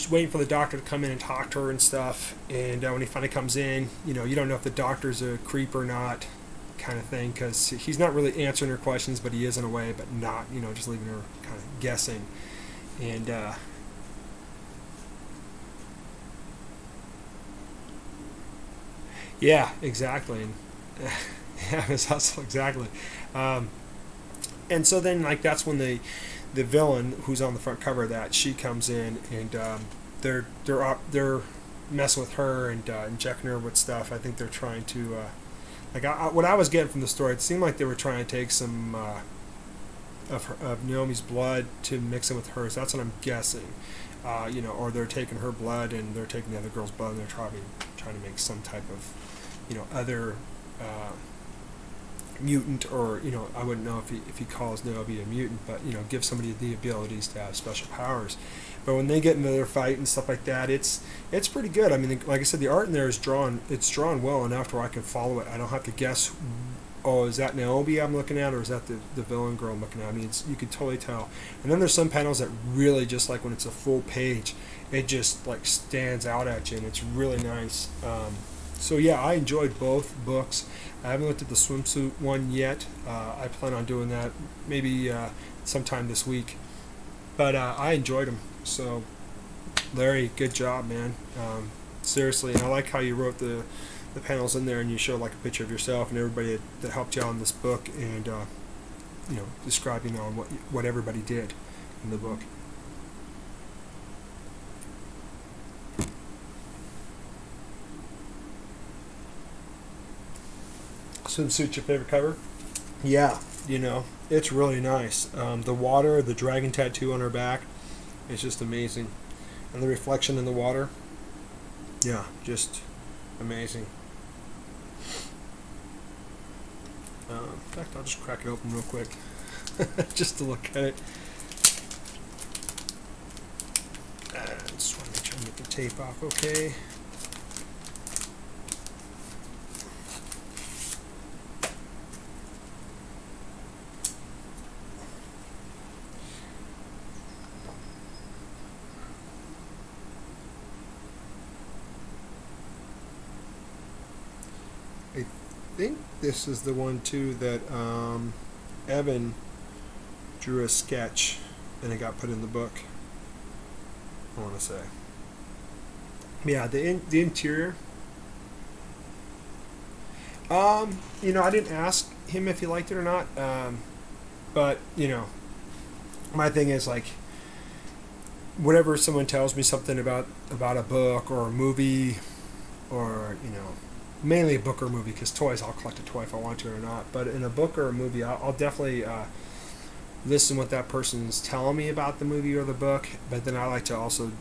waiting for the doctor to come in and talk to her and stuff, and when he finally comes in, you don't know if the doctor's a creep or not, kind of thing, because he's not really answering her questions, but he is in a way, but not, just leaving her kind of guessing. And yeah, exactly. And, yeah, Miss Hustle, exactly. And so then, like, that's when the villain, who's on the front cover of that, she comes in, and they're messing with her and injecting her with stuff. I think they're trying to, what I was getting from the story, it seemed like they were trying to take some of Naomi's blood to mix it with hers. That's what I'm guessing. Or they're taking her blood and they're taking the other girl's blood, and they're trying to make some type of, other mutant, or I wouldn't know if he calls Niobe a mutant, but give somebody the abilities to have special powers. But when they get into their fight and stuff like that, it's pretty good. I mean, like I said, the art in there is drawn well enough where I can follow it. I don't have to guess, oh, is that Niobe I'm looking at, or is that the villain girl I'm looking at? I mean, you can totally tell. And then there's some panels that really, just like when it's a full page, it just like stands out at you, and it's really nice. So yeah, I enjoyed both books. I haven't looked at the swimsuit one yet. I plan on doing that maybe sometime this week. But I enjoyed them. So Larry, good job, man. Seriously, and I like how you wrote the panels in there, and you show like a picture of yourself and everybody that helped you out in this book, and you know, describing on what everybody did in the book. Swimsuit, your favorite cover? Yeah, you know, it's really nice. The water, the dragon tattoo on her back, it's just amazing, and the reflection in the water, yeah, just amazing. In fact, I'll just crack it open real quick just to look at it. Just want to make sure I get the tape off okay. I think this is the one too that Evan drew a sketch and it got put in the book, I want to say. Yeah, the interior. You know, I didn't ask him if he liked it or not, but you know, my thing is like, whenever someone tells me something about a book or a movie, or you know, mainly a book or a movie, because toys, I'll collect a toy if I want to or not. But in a book or a movie, I'll definitely listen what that person's telling me about the movie or the book. But then I like to also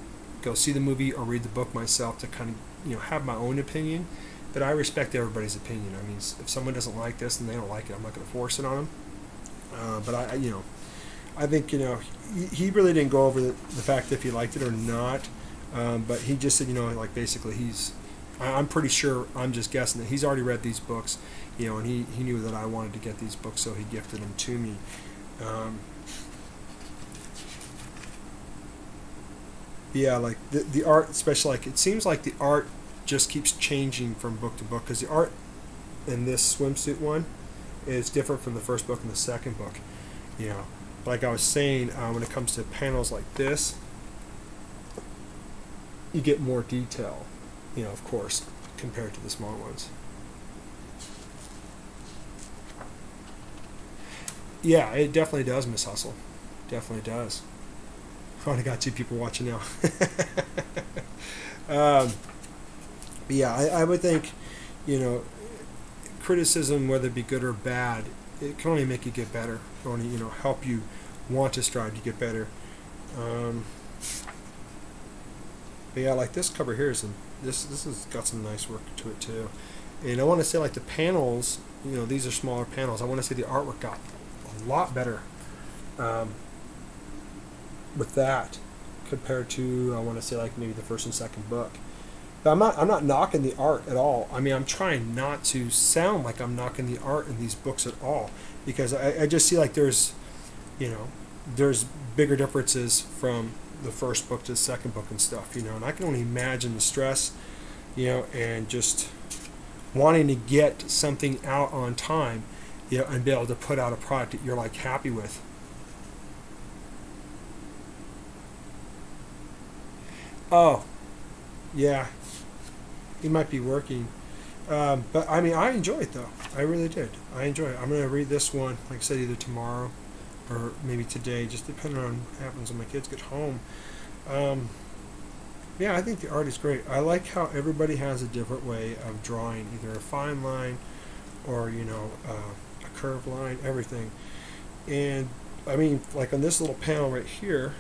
go see the movie or read the book myself to kind of, you know, have my own opinion. But I respect everybody's opinion. I mean, if someone doesn't like this and they don't like it, I'm not going to force it on them. But you know, I think, you know, he really didn't go over the fact if he liked it or not. But he just said, you know, like basically I'm pretty sure, I'm just guessing, that he's already read these books, you know, and he knew that I wanted to get these books, so he gifted them to me. Yeah, like the art, especially, like it seems like the art just keeps changing from book to book, because the art in this swimsuit one is different from the first book and the second book, you know. Like I was saying, when it comes to panels like this, you get more detail, you know, of course, compared to the small ones. Yeah, it definitely does, Miss Hustle. Definitely does. I only got 2 people watching now. Yeah, I would think, you know, criticism, whether it be good or bad, it can only make you get better. It only, you know, help you want to strive to get better. But yeah, like this cover here is this has got some nice work to it too. And I want to say, like the panels, you know, these are smaller panels. I want to say the artwork got a lot better with that compared to, I want to say, like maybe the first and second book. But I'm not knocking the art at all. I mean, I'm trying not to sound like I'm knocking the art in these books at all, because I just see like there's, you know, there's bigger differences from the first book to the second book and stuff, you know, and I can only imagine the stress, you know, and just wanting to get something out on time, you know, and be able to put out a product that you're like happy with. Oh, yeah, he might be working, but I mean, I enjoy it though. I really did. I enjoy it. I'm gonna read this one, like I said, either tomorrow or maybe today, just depending on what happens when my kids get home. Yeah, I think the art is great. I like how everybody has a different way of drawing, either a fine line or, you know, a curved line, everything. And I mean, like on this little panel right here,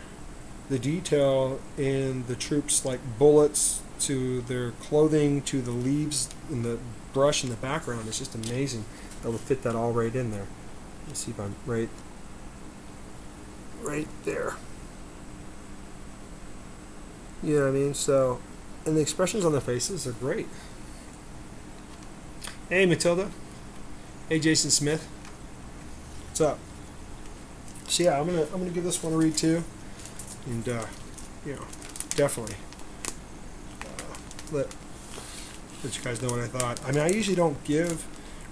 the detail in the troops, like bullets to their clothing to the leaves and the brush in the background, is just amazing. They'll fit that all right in there. Let's see if I'm right there. You know what I mean? So, and the expressions on their faces are great. Hey, Matilda. Hey, Jason Smith. What's up? So yeah, I'm gonna give this one a read too, and you know, definitely let you guys know what I thought. I mean, I usually don't give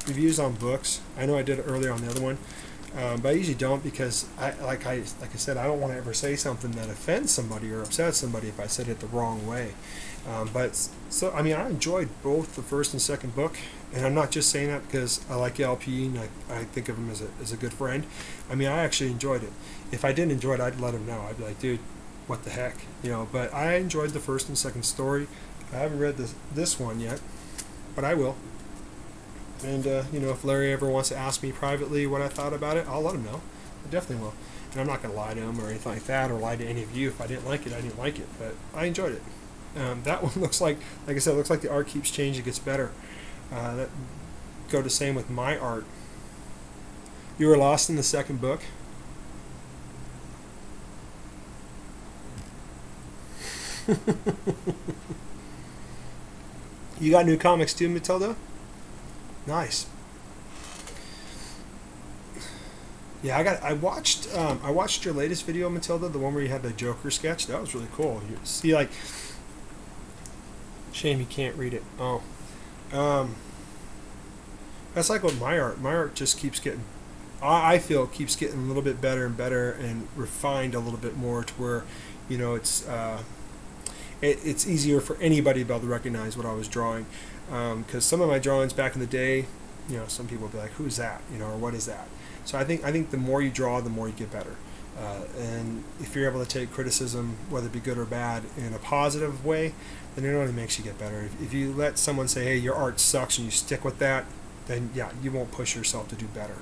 reviews on books. I know I did it earlier on the other one. But I usually don't because like I said, I don't want to ever say something that offends somebody or upsets somebody if I said it the wrong way. But so I mean, I enjoyed both the first and second book, and I'm not just saying that because I like LP and I think of him as a good friend. I mean, I actually enjoyed it. If I didn't enjoy it, I'd let him know. I'd be like, dude, what the heck, you know. But I enjoyed the first and second story. I haven't read this one yet, but I will. And you know, if Larry ever wants to ask me privately what I thought about it, I'll let him know. I definitely will. And I'm not going to lie to him or anything like that, or lie to any of you. If I didn't like it, I didn't like it. But I enjoyed it. That one looks like I said, it looks like the art keeps changing, gets better. That go the same with my art. You were lost in the second book. You got new comics too, Matilda? Nice. Yeah, I watched your latest video, Matilda, the one where you had the Joker sketch. That was really cool. You see, like, shame you can't read it. Oh, that's like with my art. My art just keeps getting, I feel, keeps getting a little bit better and better and refined a little bit more to where, you know, it's easier for anybody to be able to recognize what I was drawing. Because some of my drawings back in the day, you know, some people would be like, "Who's that?" You know, or "What is that?" So I think the more you draw, the more you get better. And if you're able to take criticism, whether it be good or bad, in a positive way, then it only makes you get better. If you let someone say, "Hey, your art sucks," and you stick with that, then yeah, you won't push yourself to do better.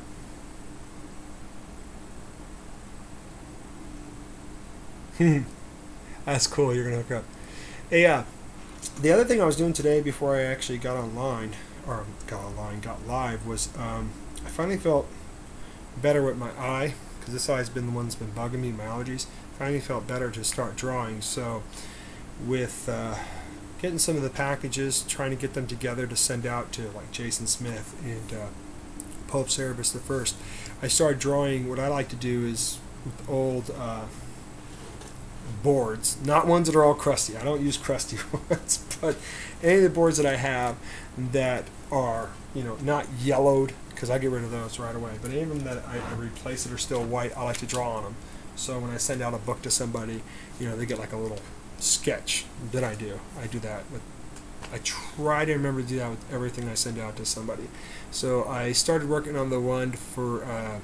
That's cool. You're gonna hook up. Hey, the other thing I was doing today before I actually got live, was I finally felt better with my eye, because this eye's been the one that's been bugging me, my allergies. Finally felt better to start drawing. So with getting some of the packages, trying to get them together to send out to like Jason Smith and Pope Cerebus I started drawing. What I like to do is with old boards, not ones that are all crusty. I don't use crusty ones, but any of the boards that I have that are, you know, not yellowed, because I get rid of those right away, but any of them that I replace that are still white, I like to draw on them. So when I send out a book to somebody, you know, they get like a little sketch that I do. I do that with, I try to remember to do that with everything I send out to somebody. So I started working on the one for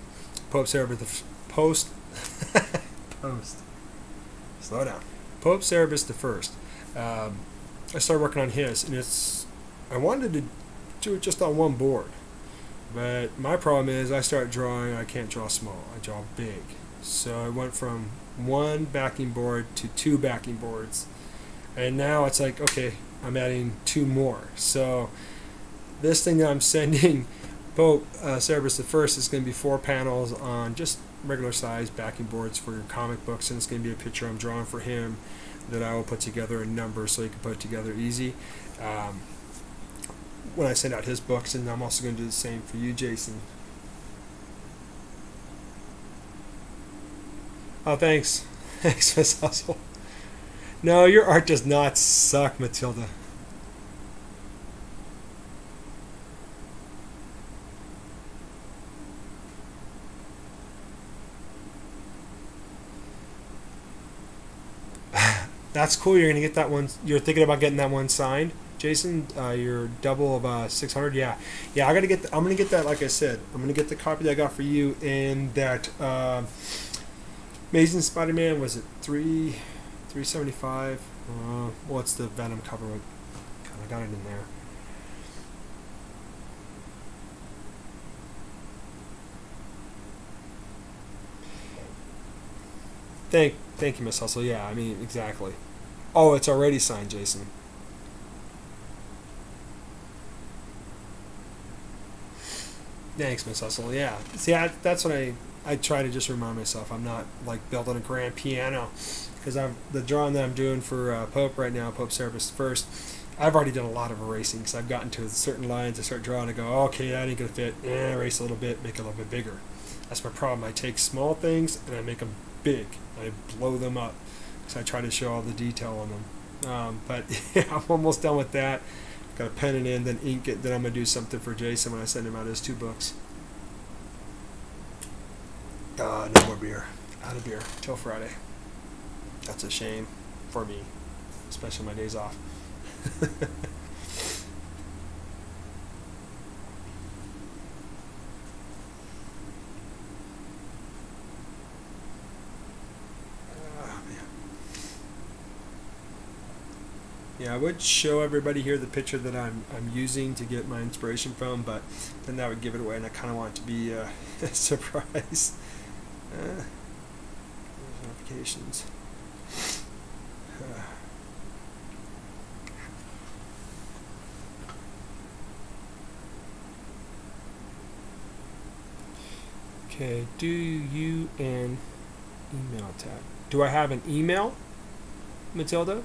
Pope Cerebus the Post. Slow down. Pope Cerebus I. I started working on his, and I wanted to do it just on one board, but my problem is I start drawing, I can't draw small, I draw big. So I went from one backing board to two backing boards, and now it's like, okay, I'm adding two more. So this thing that I'm sending Pope Cerebus I is going to be 4 panels on just regular size backing boards for your comic books, and it's going to be a picture I'm drawing for him that I will put together in numbers so he can put it together easy when I send out his books. And I'm also going to do the same for you, Jason. Oh, thanks. Thanks, Miss Hustle. No, your art does not suck, Matilda. That's cool. You're gonna get that one. You're thinking about getting that one signed, Jason. Your double of 600. Yeah, yeah. I'm gonna get that. Like I said, I'm gonna get the copy that I got for you. And that Amazing Spider-Man, was it 375? What's the Venom cover? I got it in there. Thank you, Miss Hustle. Yeah, I mean, exactly. Oh, it's already signed, Jason. Thanks, Miss Hustle. Yeah. See, that's what I try to just remind myself. I'm not like building a grand piano, because the drawing that I'm doing for Pope right now, Pope Cerebus I. I've already done a lot of erasing, because I've gotten to certain lines. I start drawing, I go, okay, that ain't gonna fit. Erase a little bit, make it a little bit bigger. That's my problem. I take small things and I make them big. I blow them up, because I try to show all the detail on them. But yeah, I'm almost done with that. Got to pen it in, then ink it. Then I'm gonna do something for Jason when I send him out his 2 books. No more beer. Out of beer till Friday. That's a shame for me, especially my days off. Yeah, I would show everybody here the picture that I'm using to get my inspiration from, but then that would give it away, and I kind of want it to be a surprise. Notifications. Okay, do you an email tab? Do I have an email, Matilda?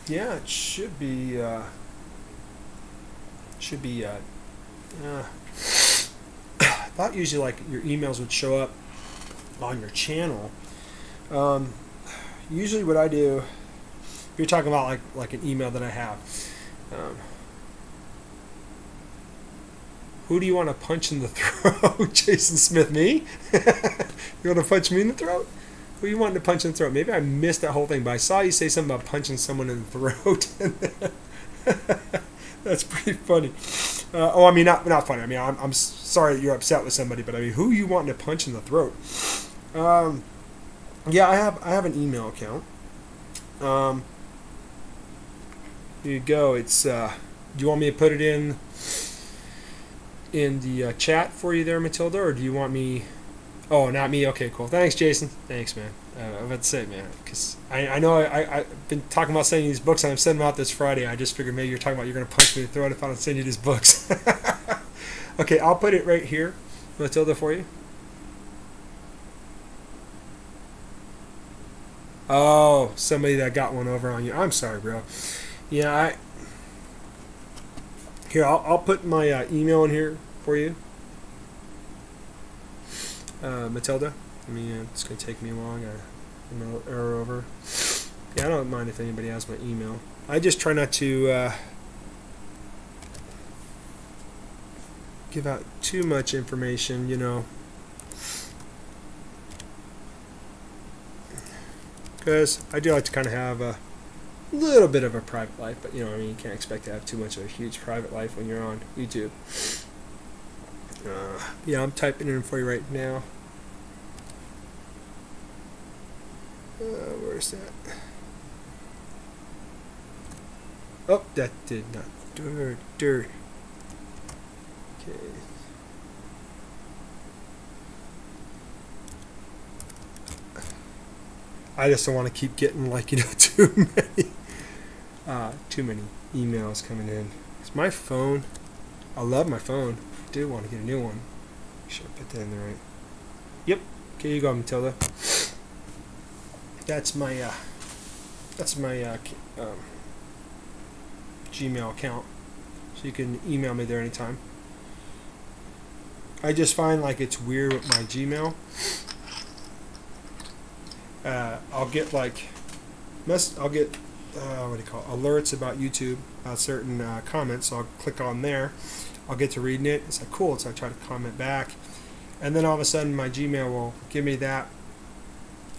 Yeah, it should be. I thought usually like your emails would show up on your channel. Usually, what I do, if you're talking about like an email that I have, who do you want to punch in the throat? Jason Smith, me? You want to punch me in the throat? Who you wanted to punch in the throat? Maybe I missed that whole thing, but I saw you say something about punching someone in the throat. That's pretty funny. I mean, not funny. I mean, I'm sorry that you're upset with somebody, but I mean, who you wanting to punch in the throat? Yeah, I have an email account. Here you go. It's. Do you want me to put it in the chat for you there, Matilda, or do you want me? Oh, not me. Okay, cool. Thanks, Jason. Thanks, man. I'm about to say, man, because I know I've been talking about sending you these books, and I'm sending them out this Friday. I just figured maybe you're talking about you're going to punch me in the throat if I don't send you these books. Okay, I'll put it right here, Matilda, for you. Oh, somebody that got one over on you. I'm sorry, bro. Yeah, Here, I'll put my email in here for you. Matilda, I mean, it's going to take me long. I'm an error over. Yeah, I don't mind if anybody has my email. I just try not to give out too much information, you know, because I do like to kind of have a little bit of a private life, but you know, I mean, you can't expect to have too much of a huge private life when you're on YouTube. Yeah, I'm typing it in for you right now. Where's that? Oh, that did not. Dirt. Okay. I just don't want to keep getting like, you know, too many emails coming in. It's my phone. I love my phone. I do want to get a new one. Should I put that in there right? Yep. Okay, you go, Matilda. That's my Gmail account, so you can email me there anytime. I just find like it's weird with my Gmail. I'll get like what do you call it? Alerts about YouTube, certain comments. So I'll click on there. I'll get to reading it. It's like cool. So I try to comment back, and then all of a sudden my Gmail will give me that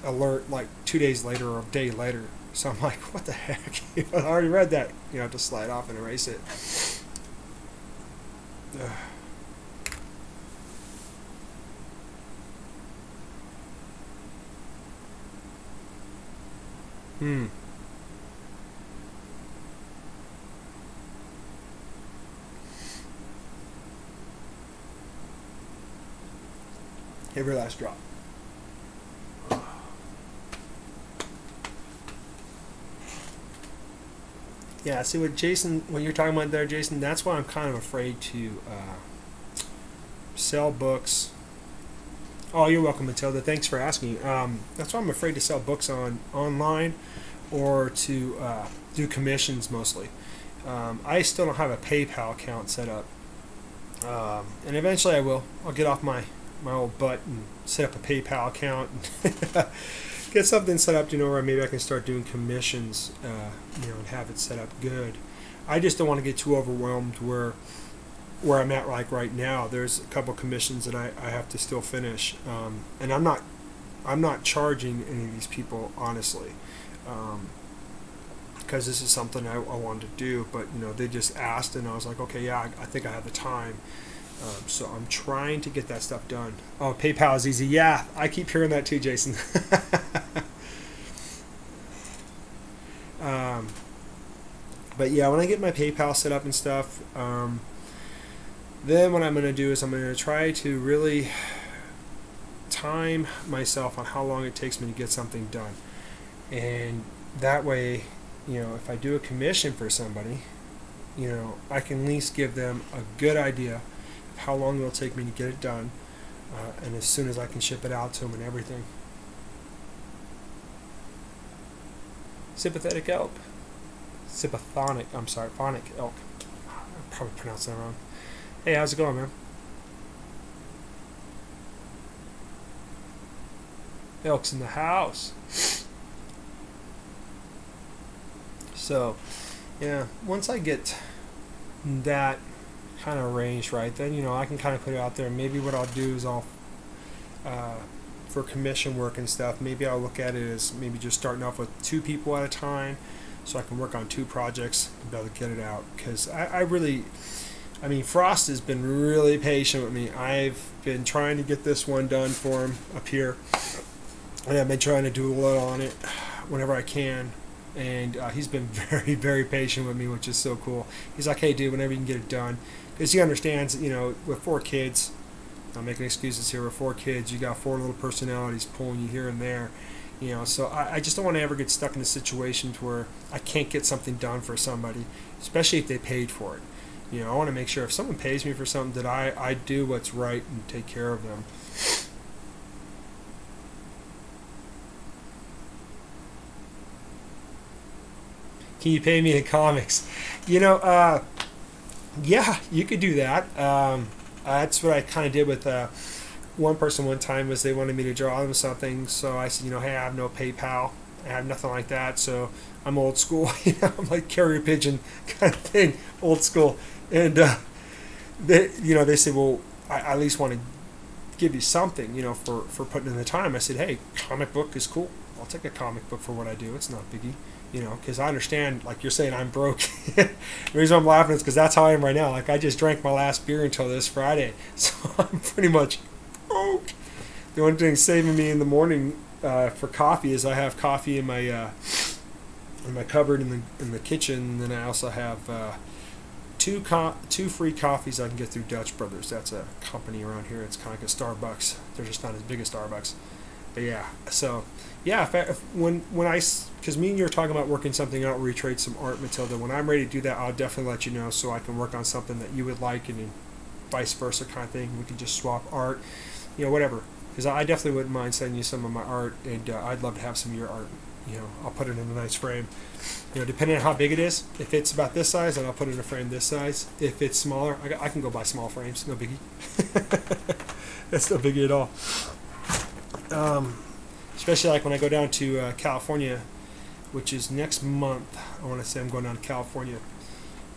alert like 2 days later or a day later. So I'm like, what the heck? I already read that. You know, I have to slide off and erase it. Every last drop. Yeah, see what Jason, what you're talking about there, Jason, that's why I'm kind of afraid to sell books. Oh, you're welcome, Matilda. Thanks for asking. That's why I'm afraid to sell books online or to do commissions mostly. I still don't have a PayPal account set up. And eventually I will. I'll get off my old butt and set up a PayPal account and get something set up, you know, where maybe I can start doing commissions, you know, and have it set up good. I just don't want to get too overwhelmed where where I'm at like right now, there's a couple commissions that I have to still finish, and I'm not charging any of these people honestly, because this is something I wanted to do. But you know, they just asked, and I was like, okay, yeah, I think I have the time. So I'm trying to get that stuff done. Oh, PayPal is easy. Yeah, I keep hearing that too, Jason. But yeah, when I get my PayPal set up and stuff, then what I'm going to do is I'm going to try to really time myself on how long it takes me to get something done. And that way, you know, if I do a commission for somebody, you know, I can at least give them a good idea of how long it'll take me to get it done, and as soon as I can ship it out to them and everything. Sympathetic elk. Sympathonic, I'm sorry, phonic elk. I'm probably pronouncing that wrong. Hey, how's it going, man? Elk's in the house. So, yeah, once I get that kind of arranged right, then, you know, I can kind of put it out there. Maybe what I'll do is I'll, for commission work and stuff, maybe I'll look at it as maybe just starting off with 2 people at a time, so I can work on 2 projects and be able to get it out. Because I mean, Frost has been really patient with me. I've been trying to get this one done for him up here, and I've been trying to do a lot on it whenever I can. And he's been very, very patient with me, which is so cool. He's like, hey, dude, whenever you can get it done. Because he understands, you know, with 4 kids, I'm making excuses here, with 4 kids, you got 4 little personalities pulling you here and there. You know, so I just don't want to ever get stuck in a situation where I can't get something done for somebody, especially if they paid for it. You know, I want to make sure if someone pays me for something that I do what's right and take care of them. Can you pay me in comics? You know, yeah, you could do that. That's what I kind of did with one person one time, was they wanted me to draw them something. So I said, you know, hey, I have no PayPal. I have nothing like that. So I'm old school. You know, I'm like carrier pigeon kind of thing, old school. And they said, well, I at least want to give you something, you know, for putting in the time. I said, hey, comic book is cool. I'll take a comic book for what I do. It's not a biggie. You know, because I understand, like you're saying, I'm broke. The reason I'm laughing is because that's how I am right now. Like, I just drank my last beer until this Friday, so I'm pretty much broke. The only thing saving me in the morning for coffee is I have coffee in my cupboard in the kitchen, and then I also have two free coffees I can get through Dutch Brothers. That's a company around here. It's kind of like a Starbucks. They're just not as big as Starbucks. But yeah, so yeah, because me and you are talking about working something out where we trade some art, Matilda. When I'm ready to do that, I'll definitely let you know, so I can work on something that you would like, and then vice versa kind of thing. We can just swap art, you know, whatever. Because I definitely wouldn't mind sending you some of my art, and I'd love to have some of your art. You know, I'll put it in a nice frame. You know, depending on how big it is. If it's about this size, then I'll put it in a frame this size. If it's smaller, I can go buy small frames. No biggie. That's no biggie at all. Especially like when I go down to California, which is next month. I want to say I'm going down to California.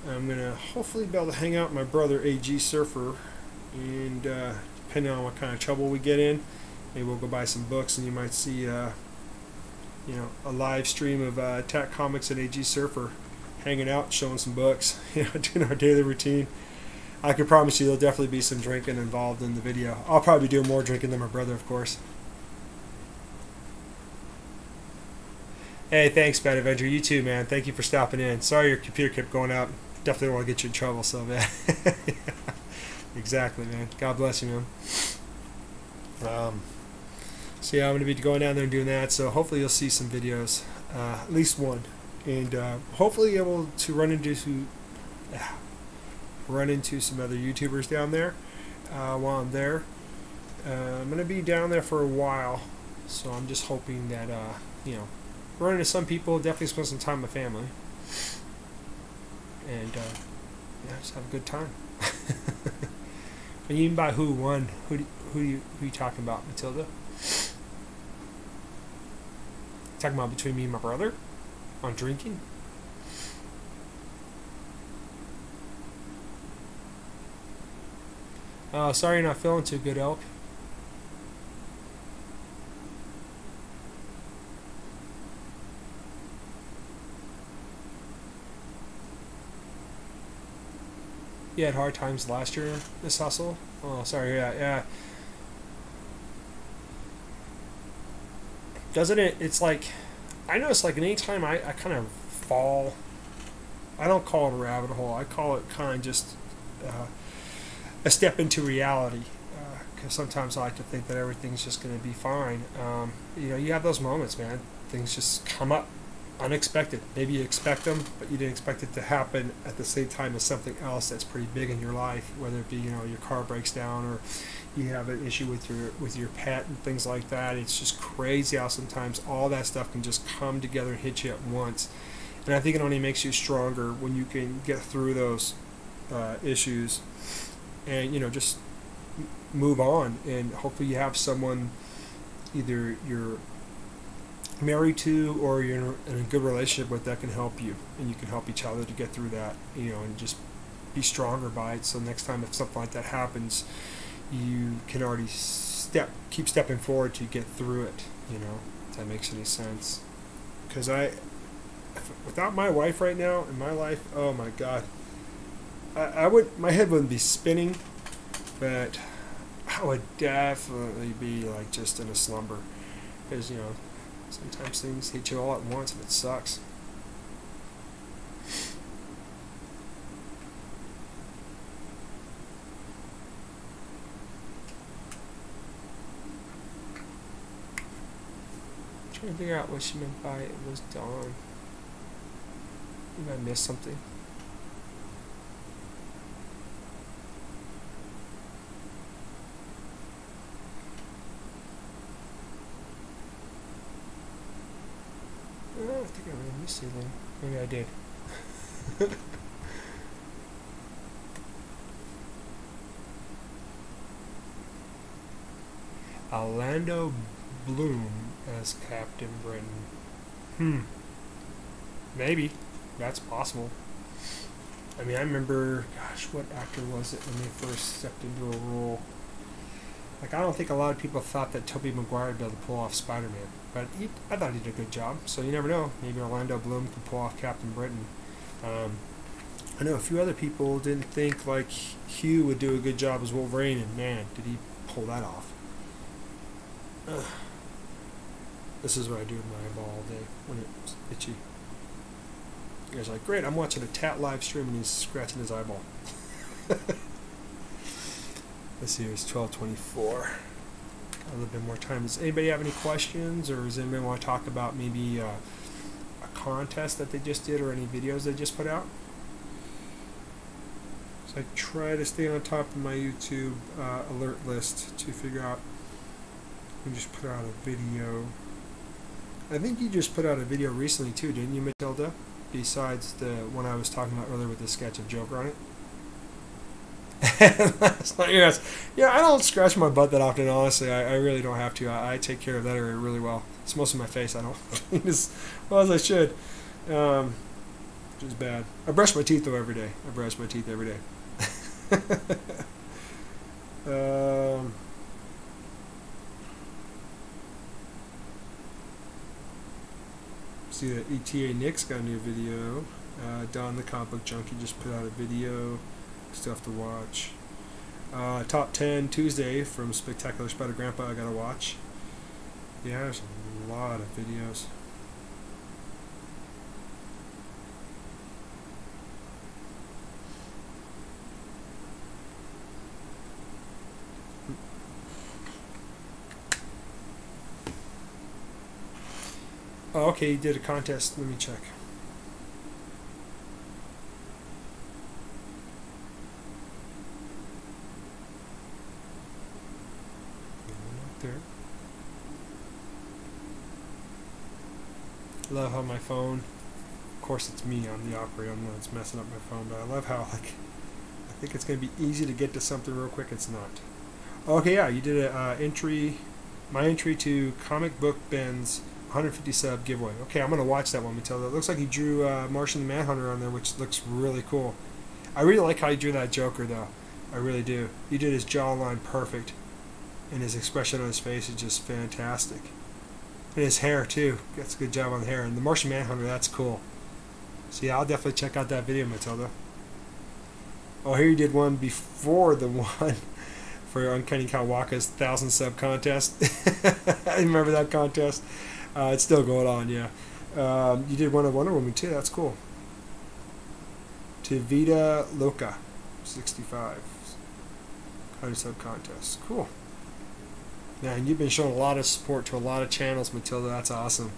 I'm going to hopefully be able to hang out with my brother, AG Surfer, and depending on what kind of trouble we get in, maybe we'll go buy some books, and you might see you know, a live stream of Attack Comics and AG Surfer hanging out, showing some books, you know, doing our daily routine. I can promise you there'll definitely be some drinking involved in the video. I'll probably do more drinking than my brother, of course. Hey, thanks, Bad Avenger. You too, man. Thank you for stopping in. Sorry your computer kept going out. Definitely don't want to get you in trouble so bad. Yeah, exactly, man. God bless you, man. So yeah, I'm going to be going down there and doing that. So hopefully you'll see some videos, at least one, and hopefully able to run into some other YouTubers down there while I'm there. I'm going to be down there for a while, so I'm just hoping that you know, run into some people, definitely spend some time with family, and yeah, just have a good time. And even by who won, who you talking about, Matilda? Talking about between me and my brother on drinking? Sorry you're not feeling too good, Elk. You had hard times last year, Miss Hustle? Oh, sorry, yeah. Doesn't it, it's like, I notice like anytime I kind of fall, I don't call it a rabbit hole, I call it kind of just a step into reality. Because sometimes I like to think that everything's just going to be fine. You have those moments, man. Things just come up unexpected. Maybe you expect them, but you didn't expect it to happen at the same time as something else that's pretty big in your life, whether it be your car breaks down or you have an issue with your pet and things like that. It's just crazy how sometimes all that stuff can just come together and hit you at once. And I think it only makes you stronger when you can get through those issues and just move on, and hopefully you have someone either you're married to or you're in a good relationship with that can help you, and you can help each other to get through that, and just be stronger by it. So next time if something like that happens, you can already keep stepping forward to get through it. If that makes any sense. Because without my wife right now in my life, oh my God, my head wouldn't be spinning, but I would definitely be like just in a slumber, because sometimes things hit you all at once and it sucks. I'm trying to figure out what she meant by it was dawn. Maybe I missed something. I don't think I really missed anything. Maybe I did. Orlando Bloom as Captain Britain. Maybe. That's possible. I mean, I remember, gosh, what actor was it when they first stepped into a role? Like, I don't think a lot of people thought that Tobey Maguire would be able to pull off Spider-Man, but I thought he did a good job. So you never know. Maybe Orlando Bloom could pull off Captain Britain. I know a few other people didn't think like Hugh would do a good job as Wolverine, and man, did he pull that off. This is what I do with my eyeball all day when it's itchy. You guys are like, great, I'm watching a Tat live stream and he's scratching his eyeball. This here is 12:24. A little bit more time. Does anybody have any questions, or does anybody want to talk about maybe a contest that they just did or any videos they just put out? So I try to stay on top of my YouTube alert list to figure out who just put out a video. I think you just put out a video recently too, didn't you, Matilda? Besides the one I was talking about earlier with the sketch of Joker on it. Last night, yes. Yeah, I don't scratch my butt that often, honestly. I really don't have to. I take care of that area really well. It's mostly my face. I don't clean as well as I should. Which is bad. I brush my teeth, though, every day. I brush my teeth every day. See that ETA Nick's got a new video. Don the Comic Book Junkie just put out a video. Stuff to watch. Top 10 Tuesday from Spectacular Spider Grandpa I gotta watch. Yeah, there's a lot of videos. Oh, okay, you did a contest. Let me check. There. Love how my phone, of course it's me, I'm the operator, I'm the one that's messing up my phone, but I love how, like, I think it's going to be easy to get to something real quick. It's not. Okay, yeah, you did a my entry to Comic Book Ben's 150 sub giveaway. Okay, I'm going to watch that one, Matilda. It looks like you drew Martian the Manhunter on there, which looks really cool. I really like how you drew that Joker, though. I really do. You did his jawline perfect, and his expression on his face is just fantastic. And his hair too. That's a good job on the hair. And the Martian Manhunter, that's cool. So yeah, I'll definitely check out that video, Matilda. Oh, here you did one before the one for Uncanny Kawaka's 1,000 sub contest. I remember that contest. It's still going on, yeah. You did one of Wonder Woman too. That's cool. Tivita Loca, 65. 100 sub contest. Cool. Man, you've been showing a lot of support to a lot of channels, Matilda. That's awesome.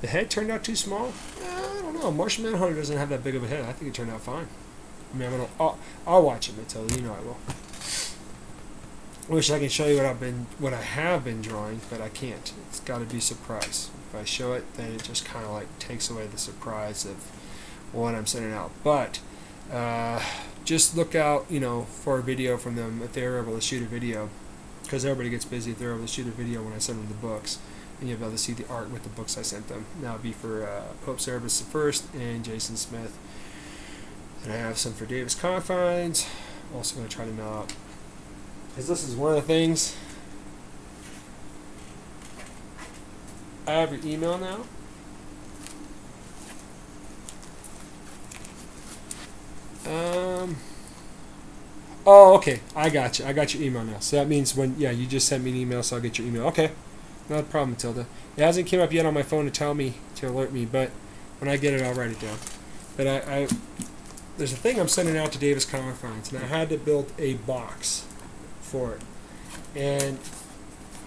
The head turned out too small? I don't know. Martian Manhunter doesn't have that big of a head. I think it turned out fine. I mean, I'll watch it, Matilda. You know I will. I wish I could show you what I have been drawing, but I can't. It's got to be surprise. If I show it, then it just kind of like takes away the surprise of what I'm sending out. But just look out, you know, for a video from them if they're able to shoot a video, because everybody gets busy if they're able to shoot a video when I send them the books, and you'll be able to see the art with the books I sent them. Now it'll be for Pope Cerebus I and Jason Smith, and I have some for Davis Confines. I'm also going to try them out, because this is one of the things. I have your email now. Oh, okay. I got you. I got your email now. So that means when, yeah, you just sent me an email, so I'll get your email. Okay. Not a problem, Matilda. It hasn't came up yet on my phone to alert me, but when I get it, I'll write it down. But there's a thing I'm sending out to Davis Confines, and I had to build a box for it. And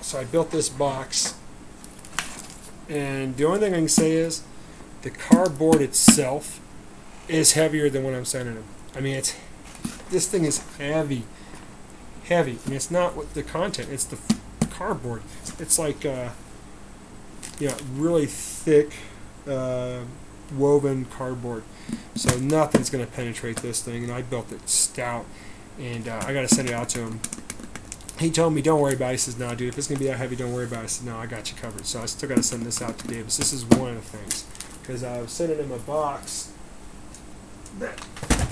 so I built this box, and the only thing I can say is the cardboard itself is heavier than what I'm sending them. I mean, this thing is heavy. And it's not what the content, it's the cardboard. It's like really thick woven cardboard, so nothing's going to penetrate this thing. And I built it stout, and I got to send it out to him. He told me, don't worry about it. He says, no, dude, if it's going to be that heavy, don't worry about it. I said, no, I got you covered. So I still got to send this out to Davis. This is one of the things, because I was sending him a box that,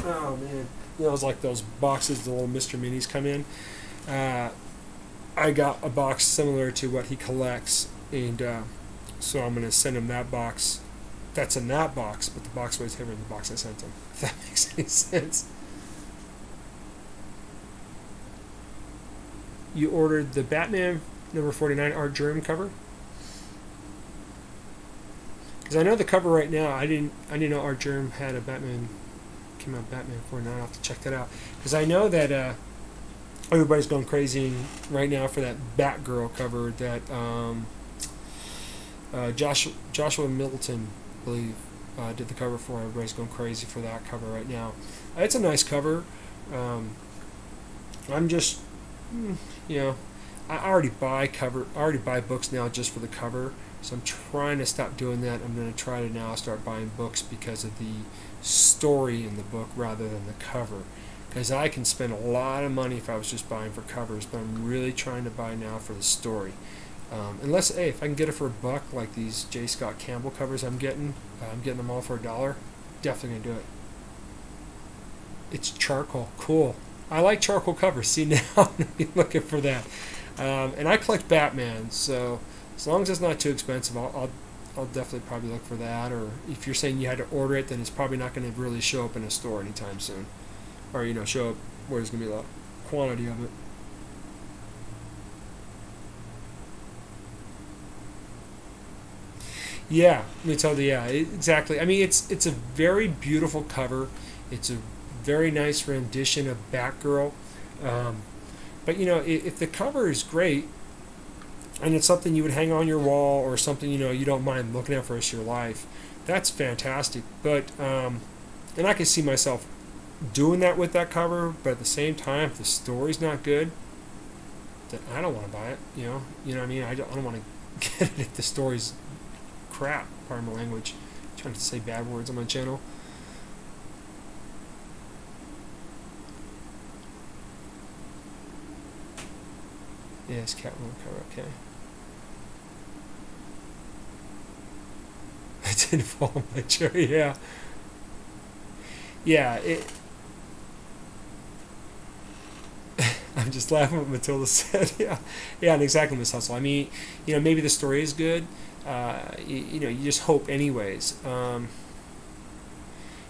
oh man, you know, it's like those boxes the little Mr. Minis come in. I got a box similar to what he collects, and so I'm going to send him that box. That's in that box, but the box weighs heavier than the box I sent him, if that makes any sense. You ordered the Batman number 49 Art Germ cover? Because I know the cover right now, I didn't know Art Germ had a Batman, came out Batman 49. I'll have to check that out. Because I know that everybody's going crazy right now for that Batgirl cover that Joshua Middleton, I believe, did the cover for. Everybody's going crazy for that cover right now. It's a nice cover. I'm just, you know, I already buy books now just for the cover, so I'm trying to stop doing that. I'm going to try to now start buying books because of the story in the book rather than the cover. Because I can spend a lot of money if I was just buying for covers, but I'm really trying to buy now for the story. Unless, hey, if I can get it for $1, like these J. Scott Campbell covers I'm getting them all for $1, definitely gonna do it. It's charcoal, cool. I like charcoal covers. See, now I'm gonna be looking for that. And I collect Batman, so as long as it's not too expensive, I'll definitely probably look for that. Or if you're saying you had to order it, then it's probably not going to really show up in a store anytime soon. Or, you know, show up where there's going to be a lot quantity of it. Yeah, let me tell you, yeah, exactly. I mean, it's a very beautiful cover. It's a very nice rendition of Batgirl. But, you know, if the cover is great, and it's something you would hang on your wall, or something, you know, you don't mind looking at for the rest of your life, that's fantastic. But, and I can see myself doing that with that cover, but at the same time, if the story's not good, then I don't want to buy it, you know what I mean? I don't want to get it if the story's crap, pardon my language. I'm trying to say bad words on my channel. Yes, Catwoman cover, okay. I didn't fall in my chair, yeah. yeah, I'm just laughing what Matilda said. Yeah, yeah, and exactly, Miss Hustle. I mean, maybe the story is good. You just hope anyways.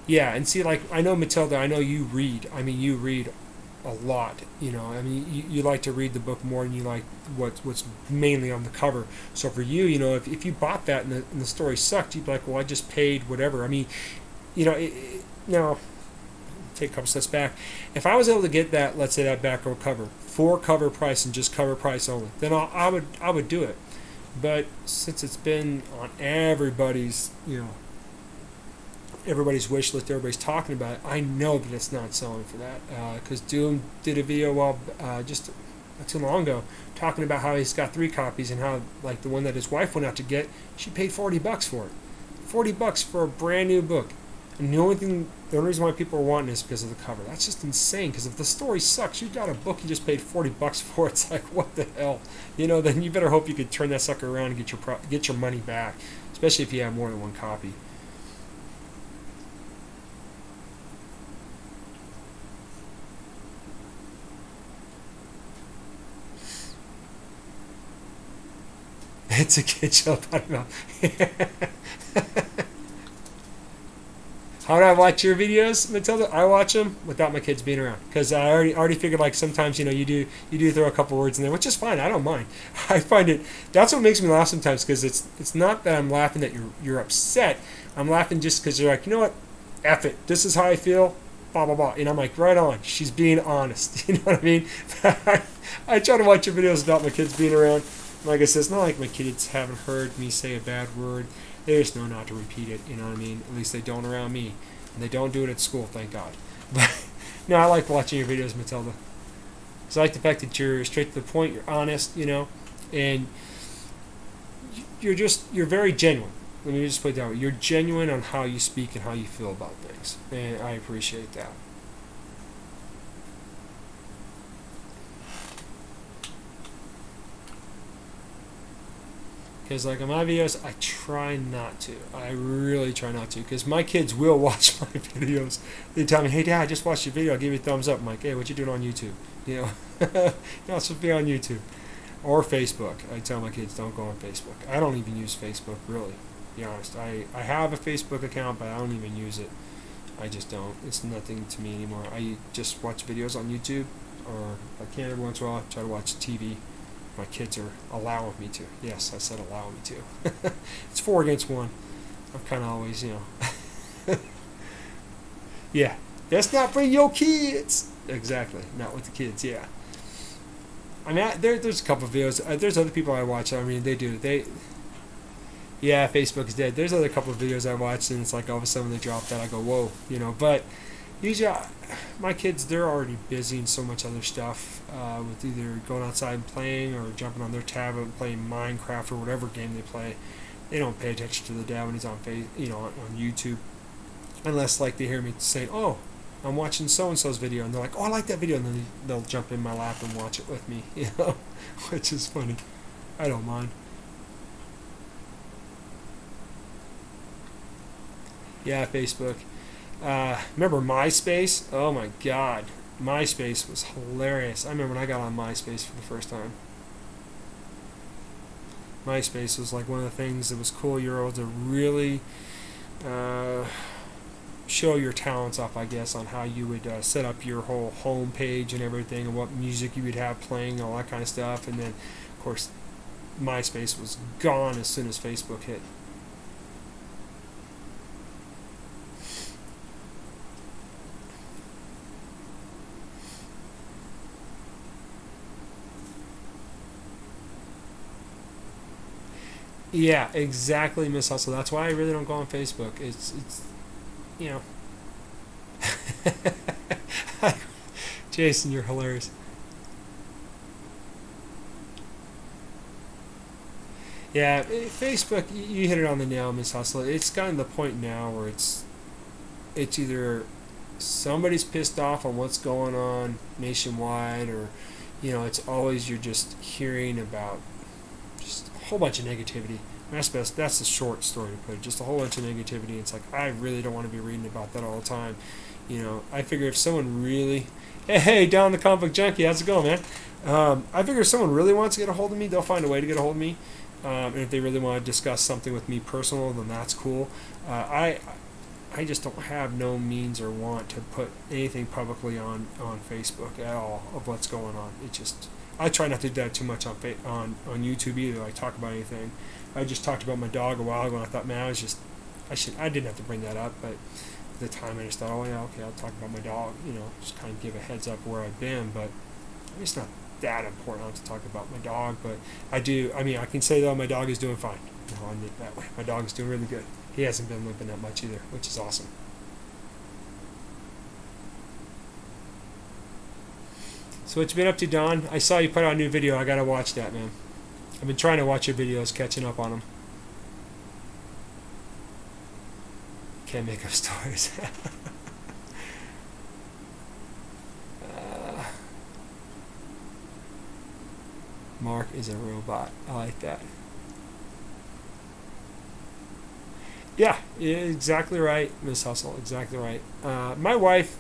Yeah, and see, like, I know, Matilda, I know you read. I mean, you read a lot. I mean, you like to read the book more than you like what's mainly on the cover. So for you, if you bought that and the story sucked, you'd be like, well, I just paid whatever. I mean, now take a couple steps back. If I was able to get that, let's say that back row cover for cover price and just cover price only, then I would do it. But since it's been on everybody's everybody's wish list, everybody's talking about it, I know that it's not selling for that, because Doom did a video just not too long ago talking about how he's got 3 copies and how, like, the one that his wife went out to get, she paid $40 for it. $40 for a brand new book. And the only reason why people are wanting it is because of the cover. That's just insane, because if the story sucks, you got a book you just paid $40 for. It's like, what the hell? Then you better hope you could turn that sucker around and get your money back, especially if you have more than one copy. It's a kid show. I don't know. How do I watch your videos, Matilda? I watch them without my kids being around, because I already figured, like, sometimes you do throw a couple words in there, which is fine. I don't mind. I find that's what makes me laugh sometimes, because it's not that I'm laughing that you're upset. I'm laughing just because you're like, you know what, F it. This is how I feel. Blah blah blah. And I'm like, right on. She's being honest. You know what I mean? I try to watch your videos without my kids being around. Like I said, it's not like my kids haven't heard me say a bad word. They just know not to repeat it, you know what I mean? At least they don't around me. And they don't do it at school, thank God. But no, I like watching your videos, Matilda. Because I like the fact that you're straight to the point, you're honest, and you're very genuine. Let me just put it that way. You're genuine on how you speak and how you feel about things. And I appreciate that. Because, like, on my videos, I try not to. I really try not to. Because my kids will watch my videos. They tell me, hey, Dad, I just watched your video. I'll give you a thumbs up. I'm like, hey, what you doing on YouTube? You're not supposed to be on YouTube. Or Facebook. I tell my kids, don't go on Facebook. I don't even use Facebook, really, to be honest. I have a Facebook account, but I don't even use it. I just don't. It's nothing to me anymore. I just watch videos on YouTube. Or if I can, every once in a while, I try to watch TV. My kids are allowing me to. Yes, I said allowing me to. It's 4 against 1. I'm kind of always, yeah. Let's not bring your kids. Exactly. Not with the kids, yeah. I mean, there's a couple of videos. There's other people I watch. I mean, yeah, Facebook is dead. There's other couple of videos I watch, and it's like all of a sudden they drop that. I go, whoa, But usually, my kids, they're already busy in so much other stuff, with either going outside and playing or jumping on their tablet and playing Minecraft or whatever game they play. They don't pay attention to the dad when he's on on YouTube, unless, like, they hear me say, "Oh, I'm watching so and so's video," and they're like, "Oh, I like that video," and then they'll jump in my lap and watch it with me, which is funny. I don't mind. Yeah, Facebook. Remember MySpace? Oh my God, MySpace was hilarious. I remember when I got on MySpace for the first time. MySpace was like one of the things that was cool. You're able to really show your talents off, I guess, on how you would set up your whole home page and everything, and what music you would have playing, all that kind of stuff. And then, of course, MySpace was gone as soon as Facebook hit. Yeah, exactly, Miss Hustle. That's why I really don't go on Facebook. It's you know. Jason, you're hilarious. Yeah, Facebook, you hit it on the nail, Miss Hustle. It's gotten to the point now where it's either somebody's pissed off on what's going on nationwide, or it's always you're just hearing about just a whole bunch of negativity. That's best. That's the short story to put it. Just a whole bunch of negativity. It's like, I really don't want to be reading about that all the time. You know, I figure if someone really, hey, Don the Comic Book Junkie, how's it going, man? I figure if someone really wants to get a hold of me, they'll find a way to get a hold of me. And if they really want to discuss something with me personal, then that's cool. I just don't have no means or want to put anything publicly on Facebook at all of what's going on. It just, I try not to do that too much on YouTube either. I talk about anything. I just talked about my dog a while ago, and I thought, man, I didn't have to bring that up, but at the time I just thought, oh yeah, okay, I'll talk about my dog, you know, just kind of give a heads up where I've been, but it's not that important to talk about my dog, but I can say though my dog is doing fine. You know, I'll admit that way. My dog is doing really good. He hasn't been limping that much either, which is awesome. So what you been up to, Don? I saw you put out a new video. I gotta watch that, man. I've been trying to watch your videos, catching up on them. Can't make up stories. Mark is a robot. I like that. Yeah, exactly right, Miss Hustle. Exactly right. My wife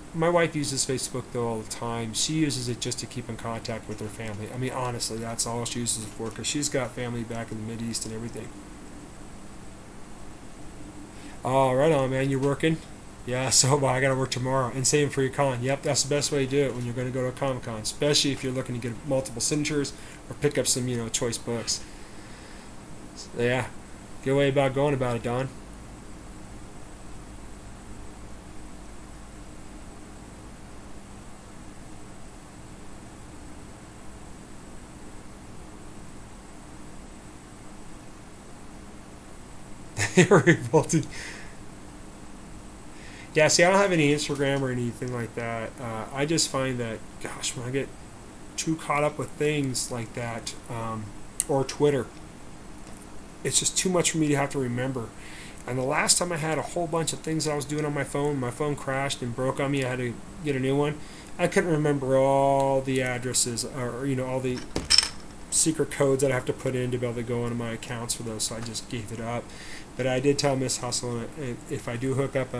uses Facebook though all the time. She uses it just to keep in contact with her family. I mean, honestly, that's all she uses it for, because she's got family back in the Mideast and everything. Oh, right on, man. You're working? Yeah, so I got to work tomorrow. And same for your con. Yep, that's the best way to do it when you're going to go to a Comic-Con, especially if you're looking to get multiple signatures or pick up some, you know, choice books. So, yeah, good way about going about it, Don. Revolted. Yeah, see, I don't have any Instagram or anything like that. I just find that, gosh, when I get too caught up with things like that, or Twitter, it's just too much for me to have to remember. And the last time I had a whole bunch of things that I was doing on my phone crashed and broke on me. I had to get a new one. I couldn't remember all the addresses, or you know, all the secret codes that I have to put in to be able to go into my accounts for those, so I just gave it up. But I did tell Miss Hustle, if I do hook up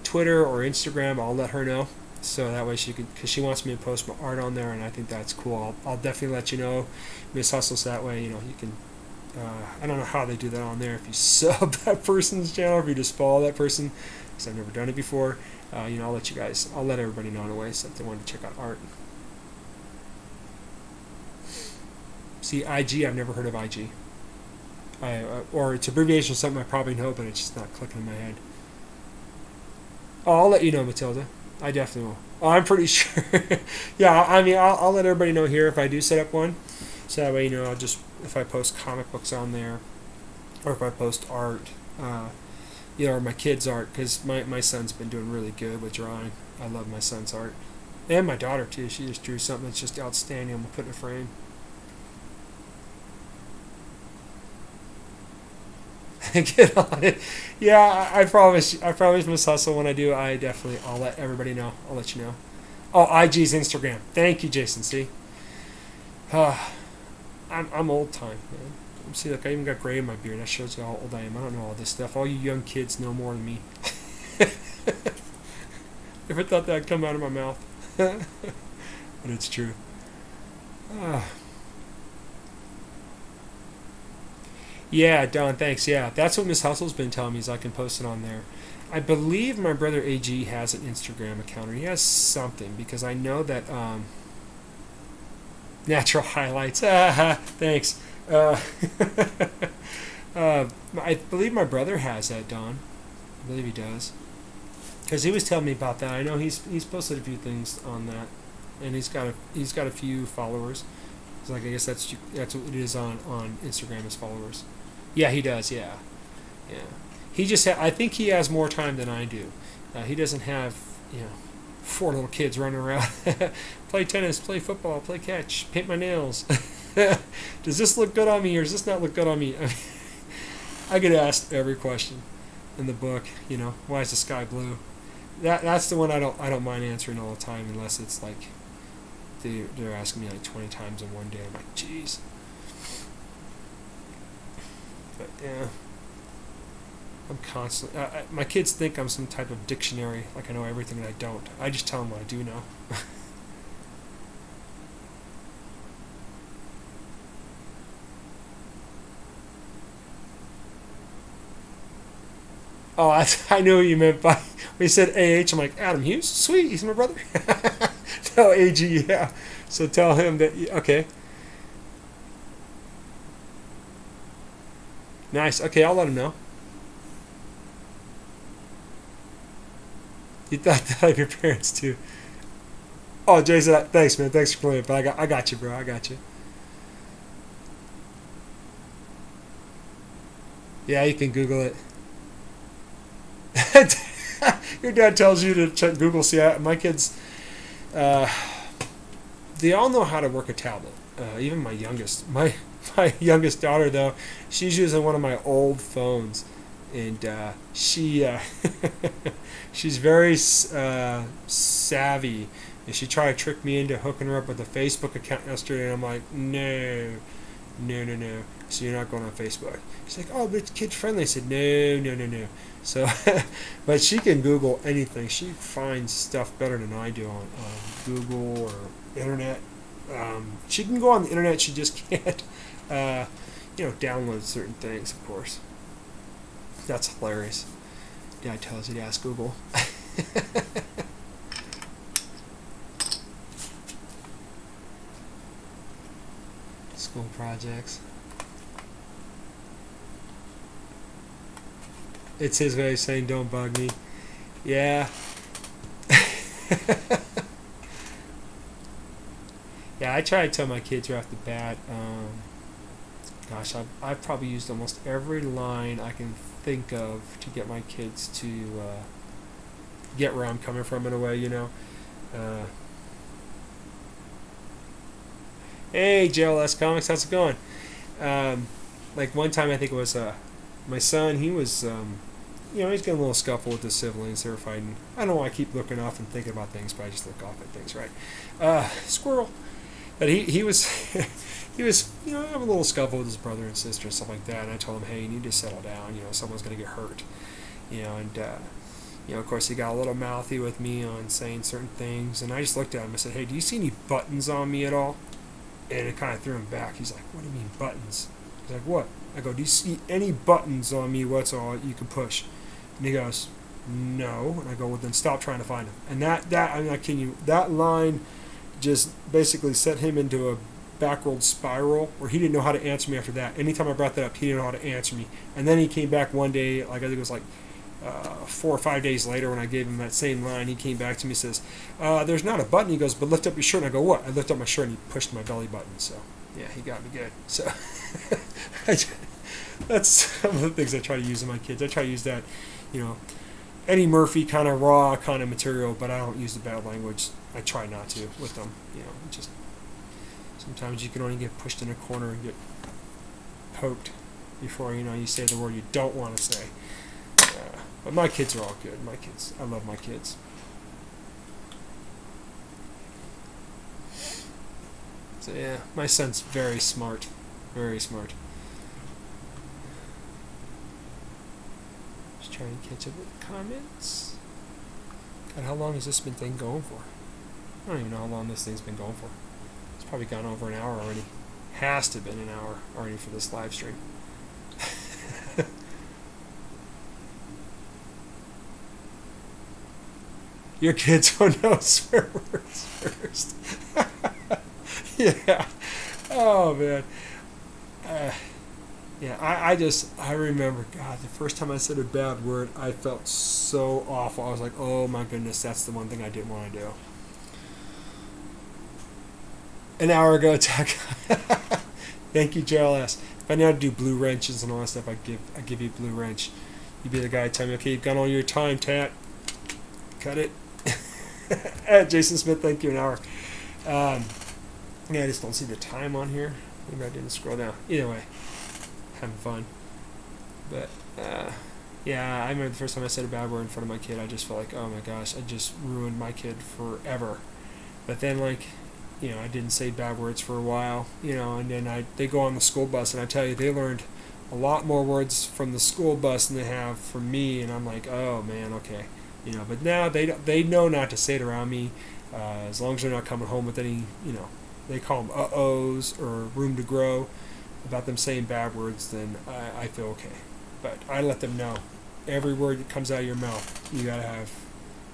Twitter or Instagram, I'll let her know, so that way she could, because she wants me to post my art on there, and I think that's cool. I'll definitely let you know, Miss Hustle, so that way, you know, you can, I don't know how they do that on there, if you sub that person's channel, or if you just follow that person, because I've never done it before. You know, I'll let everybody know in a way, so if they want to check out art. See, IG, I've never heard of IG. Or it's abbreviation of something I probably know, but it's just not clicking in my head. Oh, I'll let you know, Matilda. I definitely will. Oh, I'm pretty sure. Yeah, I mean, I'll let everybody know here if I do set up one. So that way, you know, I'll just, if I post comic books on there, or if I post art, you know, or my kids' art, because my son's been doing really good with drawing. I love my son's art. And my daughter, too. She just drew something that's just outstanding. I'm going to put in a frame. Get on it. Yeah, I promise Miss Hustle, when I do, I'll let everybody know. I'll let you know. Oh, IG's Instagram. Thank you, Jason. See? I'm old time, man. See, look, I even got gray in my beard. That shows you how old I am. I don't know all this stuff. All you young kids know more than me. Never thought that'd come out of my mouth. But it's true. Yeah, Don, thanks. Yeah, that's what Miss Hustle's been telling me, is I can post it on there. I believe my brother AG has an Instagram account, or he has something, because I know that Natural Highlights. Thanks. I believe my brother has that, Don. I believe he does, because he was telling me about that. I know he's posted a few things on that, and he's got a few followers. So like, I guess that's what it is on Instagram, as followers. Yeah, he does. Yeah. He just I think he has more time than I do. He doesn't have, you know, 4 little kids running around. Play tennis, play football, play catch, paint my nails. Does this look good on me, or does this not look good on me? I get asked every question in the book. You know, why is the sky blue? That's the one I don't mind answering all the time, unless it's like they're asking me like 20 times in one day. I'm like, jeez. But yeah. I'm constantly. My kids think I'm some type of dictionary, like I know everything, and I don't. I just tell them what I do know. Oh, I knew what you meant by when you said AH. I'm like, Adam Hughes, sweet, he's my brother. Tell AG, yeah. So tell him that. Okay, nice. Okay, I'll let him know. You thought that of your parents too. Oh, Jason, thanks, man. Thanks for playing. But I got you, bro. I got you. Yeah, you can Google it. Your dad tells you to check Google. See, my kids, uh, they all know how to work a tablet. Even my youngest, my youngest daughter though, she's using one of my old phones, and she's very savvy. And she tried to trick me into hooking her up with a Facebook account yesterday, and I'm like, no, no, no, no. So you're not going on Facebook. She's like, oh, but it's kid friendly. I said, no, no, no, no. So, but she can Google anything. She finds stuff better than I do on Google or internet. She can go on the internet. She just can't, download certain things. Of course, that's hilarious. Dad tells you to ask Google. School projects. It's his way of saying don't bug me. Yeah. Yeah, I try to tell my kids right off the bat. Gosh, I've probably used almost every line I can think of to get my kids to get where I'm coming from in a way, you know. Hey, JLS Comics, how's it going? Like one time, I think it was my son. He was, he's getting a little scuffle with his siblings. They were fighting. I don't know why I keep looking off and thinking about things, but I just look off at things, right? Squirrel. But he was he was having a little scuffle with his brother and sister and stuff like that. And I told him, hey, you need to settle down. Someone's going to get hurt. And of course, he got a little mouthy with me on saying certain things. And I just looked at him and said, hey, do you see any buttons on me at all? And it kind of threw him back. He's like, what do you mean buttons? He's like, what? I go, do you see any buttons on me whatsoever you can push? And he goes, no. And I go, well, then stop trying to find them. And that I'm not kidding you, that line just basically set him into a backward spiral where he didn't know how to answer me after that. Anytime I brought that up, he didn't know how to answer me. And then he came back one day, like I think it was like 4 or 5 days later when I gave him that same line, he came back to me and says, there's not a button. He goes, but lift up your shirt. And I go, what? I lift up my shirt and he pushed my belly button. So, yeah, he got me good. So, that's some of the things I try to use in my kids. I try to use that, Eddie Murphy kind of raw kind of material, but I don't use the bad language. I try not to with them. Just sometimes you can only get pushed in a corner and get poked before, you say the word you don't want to say. But my kids are all good. My kids, I love my kids. So yeah, my son's very smart. Very smart. Just trying to catch up with the comments. God, how long has this thing going for? I don't even know how long this thing's been going for. It's probably gone over an hour already. Has to have been an hour already for this live stream. Your kids don't know swear words first. Yeah. Oh, man. I remember, God, the first time I said a bad word, I felt so awful. I was like, oh, my goodness, that's the one thing I didn't want to do. An hour ago, Tech. Thank you, JLS. If I knew how to do blue wrenches and all that stuff, I'd give you a blue wrench. You'd be the guy telling me, okay, you've got all your time, Tat. Cut it. Jason Smith, thank you, an hour. I just don't see the time on here. Maybe I didn't scroll down. Either way, having fun. But, yeah, I remember the first time I said a bad word in front of my kid, I just felt like, oh my gosh, I just ruined my kid forever. But then, I didn't say bad words for a while, and then they go on the school bus, and I tell you, they learned a lot more words from the school bus than they have from me, and I'm like, oh man, okay, you know. But now they know not to say it around me, as long as they're not coming home with any, you know, they call them uh-ohs or room to grow, about them saying bad words, then I feel okay. But I let them know every word that comes out of your mouth, you gotta have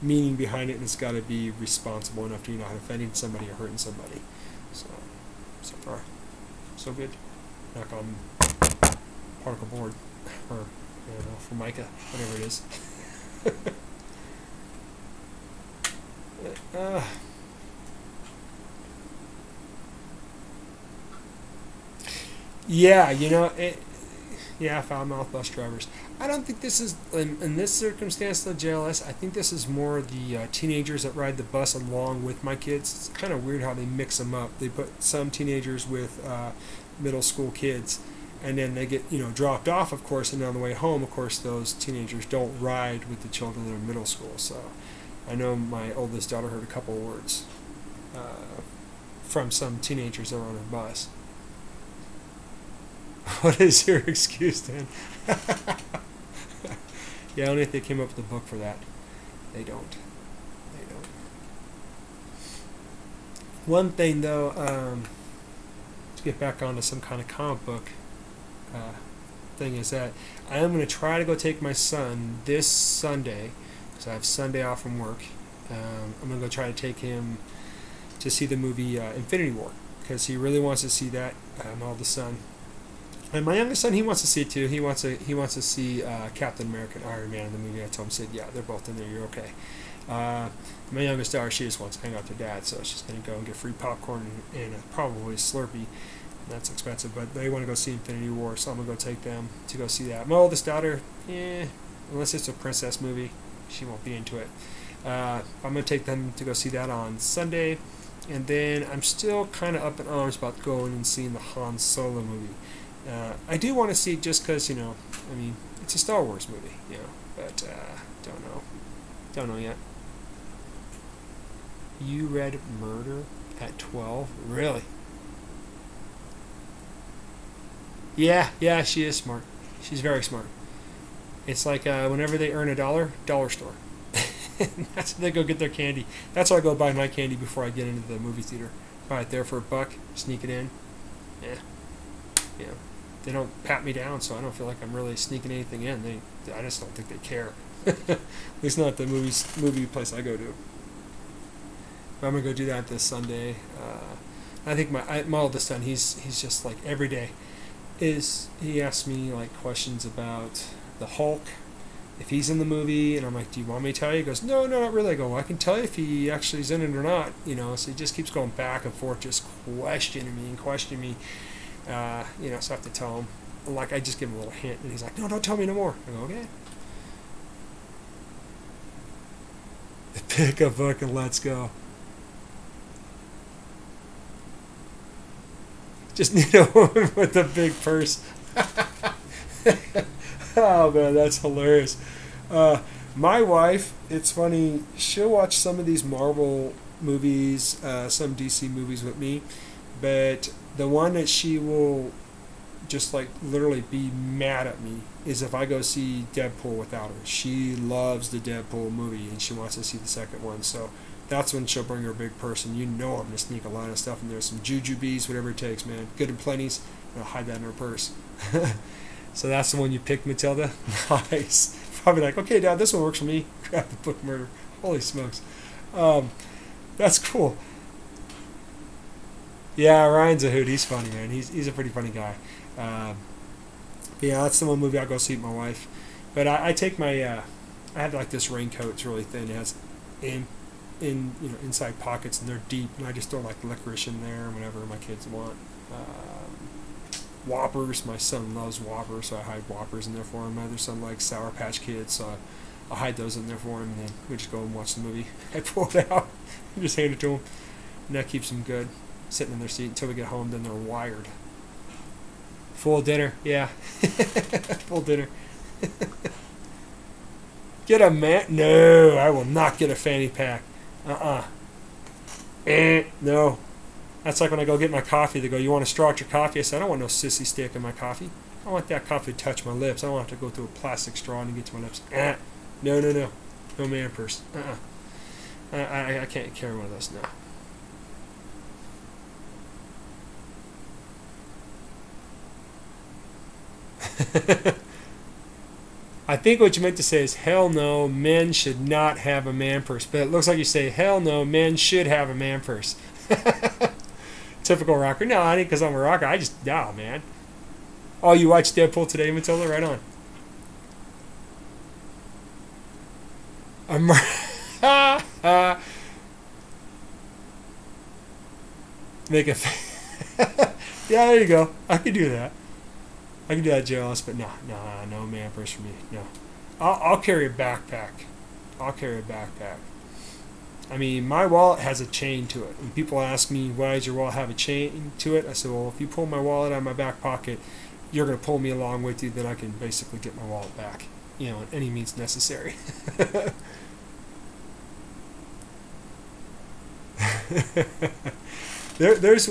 meaning behind it, and it's gotta be responsible enough to you're not offending somebody or hurting somebody. So far, so good. Knock on particle board, or I don't know, Formica, whatever it is. Yeah, you know, foul-mouthed bus drivers. I don't think this is, in this circumstance, the JLS, I think this is more the teenagers that ride the bus along with my kids. It's kind of weird how they mix them up. They put some teenagers with middle school kids, and then they get, you know, dropped off, of course, and on the way home, of course, those teenagers don't ride with the children that are in middle school. So I know my oldest daughter heard a couple of words from some teenagers that were on her bus. What is your excuse, Dan? Yeah, only if they came up with a book for that. They don't. They don't. One thing, though, to get back onto some kind of comic book thing, is that I am going to try to go take my son this Sunday, because I have Sunday off from work. I'm going to go try to take him to see the movie Infinity War, because he really wants to see that. My oldest son. And my youngest son, he wants to see it too. He wants to see Captain America and Iron Man in the movie. I told him, said, yeah, they're both in there. You're okay. My youngest daughter, she just wants to hang out with her dad, so she's going to go and get free popcorn and probably a Slurpee. That's expensive, but they want to go see Infinity War, so I'm going to go take them to go see that. My oldest daughter, unless it's a princess movie, she won't be into it. I'm going to take them to go see that on Sunday, and then I'm still kind of up in arms about going and seeing the Han Solo movie. I do want to see it just because, you know, I mean, it's a Star Wars movie, you know, but don't know yet. You read Murder at 12? Really? Yeah, she is smart. She's very smart. It's like whenever they earn $1, dollar store. That's how they go get their candy. That's how I go buy my candy before I get into the movie theater. Buy it there for $1, sneak it in. Yeah. They don't pat me down, so I don't feel like I'm really sneaking anything in. I just don't think they care. At least not the movie place I go to. But I'm gonna go do that this Sunday. I think my oldest son, he's just like every day he asks me like questions about the Hulk, if he's in the movie, and I'm like, do you want me to tell you? He goes, no, not really. I go, well, I can tell you if he actually is in it or not. You know, so he just keeps going back and forth, just questioning me. So I have to tell him. Like, I just give him a little hint, and he's like, no, don't tell me no more. I go, okay. Pick a book and let's go. Just need a woman with a big purse. Oh, man, that's hilarious. My wife, it's funny, she'll watch some of these Marvel movies, some DC movies with me, but the one that she will just like literally be mad at me is if I go see Deadpool without her. She loves the Deadpool movie and she wants to see the second one, so that's when she'll bring her big person. You know I'm going to sneak a lot of stuff in there, some jujubes, whatever it takes, man. Good and plenty's, and I'll hide that in her purse. So that's the one you picked, Matilda? Nice. Probably like, okay, Dad, this one works for me. Grab the book Murder. Holy smokes. That's cool. Yeah, Ryan's a hoot. He's funny, man. He's a pretty funny guy. Yeah, that's the one movie I'll go see with my wife. But I take my I have like this raincoat. It's really thin. It has inside pockets, and they're deep. And I just throw like licorice in there, whatever my kids want. Whoppers. My son loves Whoppers, so I hide Whoppers in there for him. My other son likes Sour Patch Kids, so I'll hide those in there for him, and then we just go and watch the movie. I pull it out and just hand it to him, and that keeps them good, sitting in their seat until we get home. Then they're wired. Full dinner, yeah. Full dinner. Get a man? No, I will not get a fanny pack. No. That's like when I go get my coffee. They go, you want a straw at your coffee? I said, I don't want no sissy stick in my coffee. I want that coffee to touch my lips. I don't have to go through a plastic straw to get to my lips. No, no man purse. I can't carry one of those. No. I think what you meant to say is, hell no, men should not have a man purse. But it looks like you say, hell no, men should have a man purse. Typical rocker. No, I think because I'm a rocker. I just, nah, man. Oh, you watched Deadpool today, Matilda? Right on. Make a yeah, there you go. I could do that. I can do that, jealous, but no man purse for me. No, I'll carry a backpack. I'll carry a backpack. I mean, my wallet has a chain to it. When people ask me, why does your wallet have a chain to it? I say, well, if you pull my wallet out of my back pocket, you're going to pull me along with you, then I can basically get my wallet back, you know, in any means necessary. There's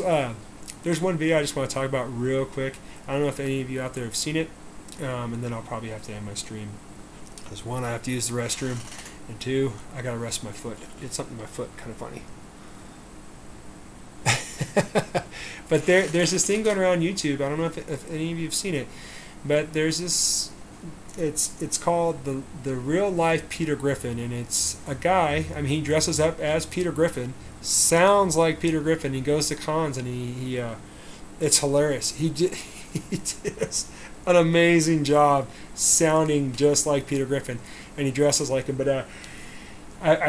one video I just want to talk about real quick. I don't know if any of you out there have seen it, and then I'll probably have to end my stream. Because one, I have to use the restroom, and two, I gotta rest my foot. It's something in my foot, kind of funny. But there's this thing going around YouTube. I don't know if any of you have seen it, but there's this. It's called the Real Life Peter Griffin, and it's a guy. I mean, he dresses up as Peter Griffin, sounds like Peter Griffin. He goes to cons, and he it's hilarious. He does an amazing job sounding just like Peter Griffin, and he dresses like him. But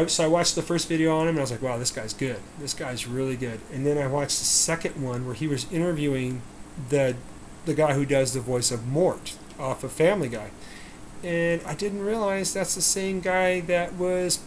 so I watched the first video on him, and I was like, wow, this guy's good. This guy's really good. And then I watched the second one where he was interviewing the guy who does the voice of Mort off of Family Guy. And I didn't realize that's the same guy that was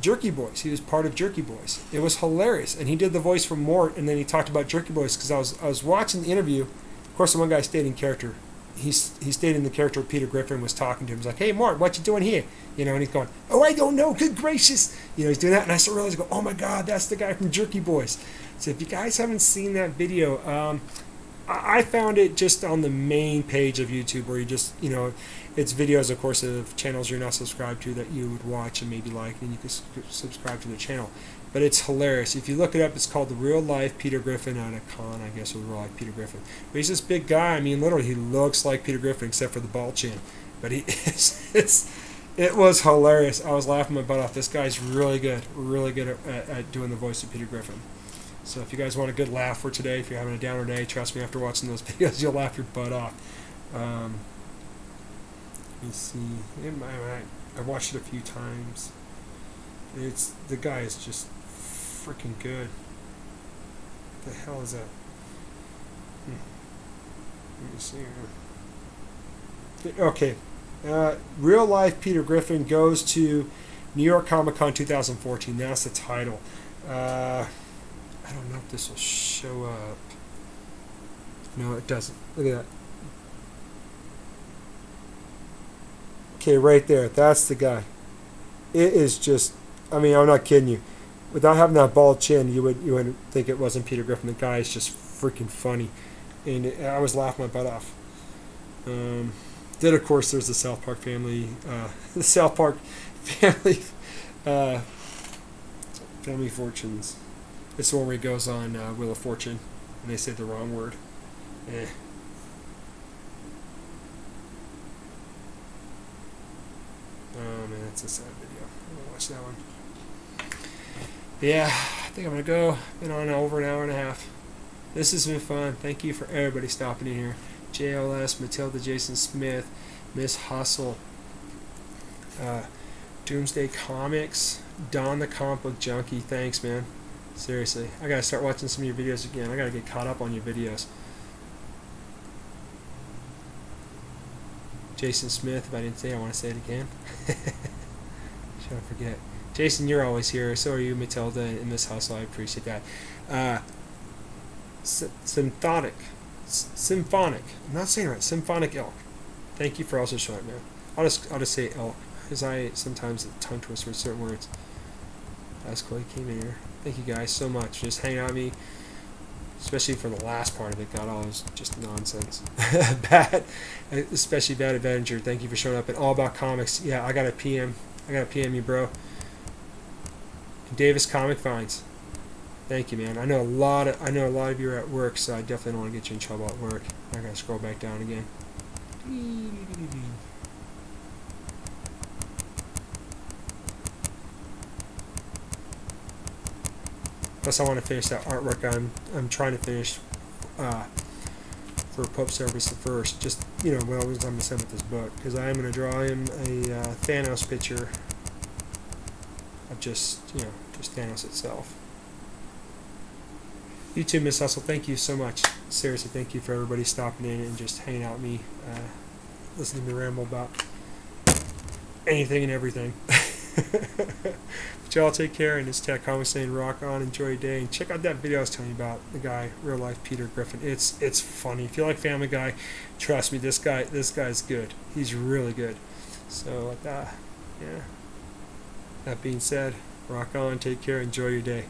Jerky Boys. He was part of Jerky Boys. It was hilarious. And he did the voice for Mort, and then he talked about Jerky Boys because I was watching the interview. Of course, the one guy stayed in character. He stayed in the character Peter Griffin was talking to him. He's like, hey, Mort, what you doing here? You know, and he's going, oh, I don't know. Good gracious. You know, he's doing that. And I started realizing, oh, my God, that's the guy from Jerky Boys. So if you guys haven't seen that video, I found it just on the main page of YouTube where you just, you know, it's videos, of course, of channels you're not subscribed to that you would watch and maybe like, and you can subscribe to their channel. But it's hilarious. If you look it up, it's called The Real Life Peter Griffin at a con, I guess, or The Real Life Peter Griffin. But he's this big guy. I mean, literally, he looks like Peter Griffin except for the bald chin. But he it was hilarious. I was laughing my butt off. This guy's really good at doing the voice of Peter Griffin. So if you guys want a good laugh for today, if you're having a downer day, trust me, after watching those videos, you'll laugh your butt off. Let me see. I watched it a few times. The guy is just freaking good. What the hell is that? Let me see here. Okay. Real Life Peter Griffin goes to New York Comic Con 2014. That's the title. I don't know if this will show up. No, it doesn't. Look at that. Okay, right there. That's the guy. It is just, I mean, I'm not kidding you. Without having that bald chin, you would think it wasn't Peter Griffin. The guy is just freaking funny. And I was laughing my butt off. Then, of course, there's the South Park family. The South Park family. Family Fortunes. It's the one where he goes on Wheel of Fortune and they say the wrong word. Oh man, that's a sad video. I'm gonna watch that one. Yeah, I think I'm gonna go. Been on over an hour and a half. This has been fun. Thank you for everybody stopping in here. JLS, Matilda, Jason Smith, Miss Hustle, Doomsday Comics, Don the Comic Book Junkie. Thanks, man. Seriously, I gotta start watching some of your videos again. I gotta get caught up on your videos. Jason Smith, if I didn't say it, I want to say it again. Should I forget? Jason, you're always here. So are you, Matilda and Miss Hustle. I appreciate that. Symphonic. I'm not saying it right. Symphonic Elk. Thank you for also showing it, man. I'll just say elk, because I sometimes tongue twister with certain words. That's cool. He came in here. Thank you guys so much. Just hanging out with me. especially for the last part of it. God, all was just nonsense. Bad, especially Bad Avenger. Thank you for showing up. And All About Comics. Yeah, I got a PM. I got to PM you, bro. Davis Comic Finds. Thank you, man. I know a lot of you are at work, so I definitely don't want to get you in trouble at work. I gotta scroll back down again. Plus, I want to finish that artwork I'm trying to finish for Pope Service the First. Just, you know, what I was going to send with this book, because I am going to draw him a Thanos picture of just, you know, just Thanos itself. You too, Miss Hustle. Thank you so much. Seriously, thank you for everybody stopping in and just hanging out with me, listening to me ramble about anything and everything. But y'all take care, and it's Tech Comics saying rock on, enjoy your day, and check out that video I was telling you about, the guy, real life Peter Griffin. It's funny. If you like Family Guy, trust me, this guy's good. He's really good. So yeah. That being said, rock on, take care, enjoy your day.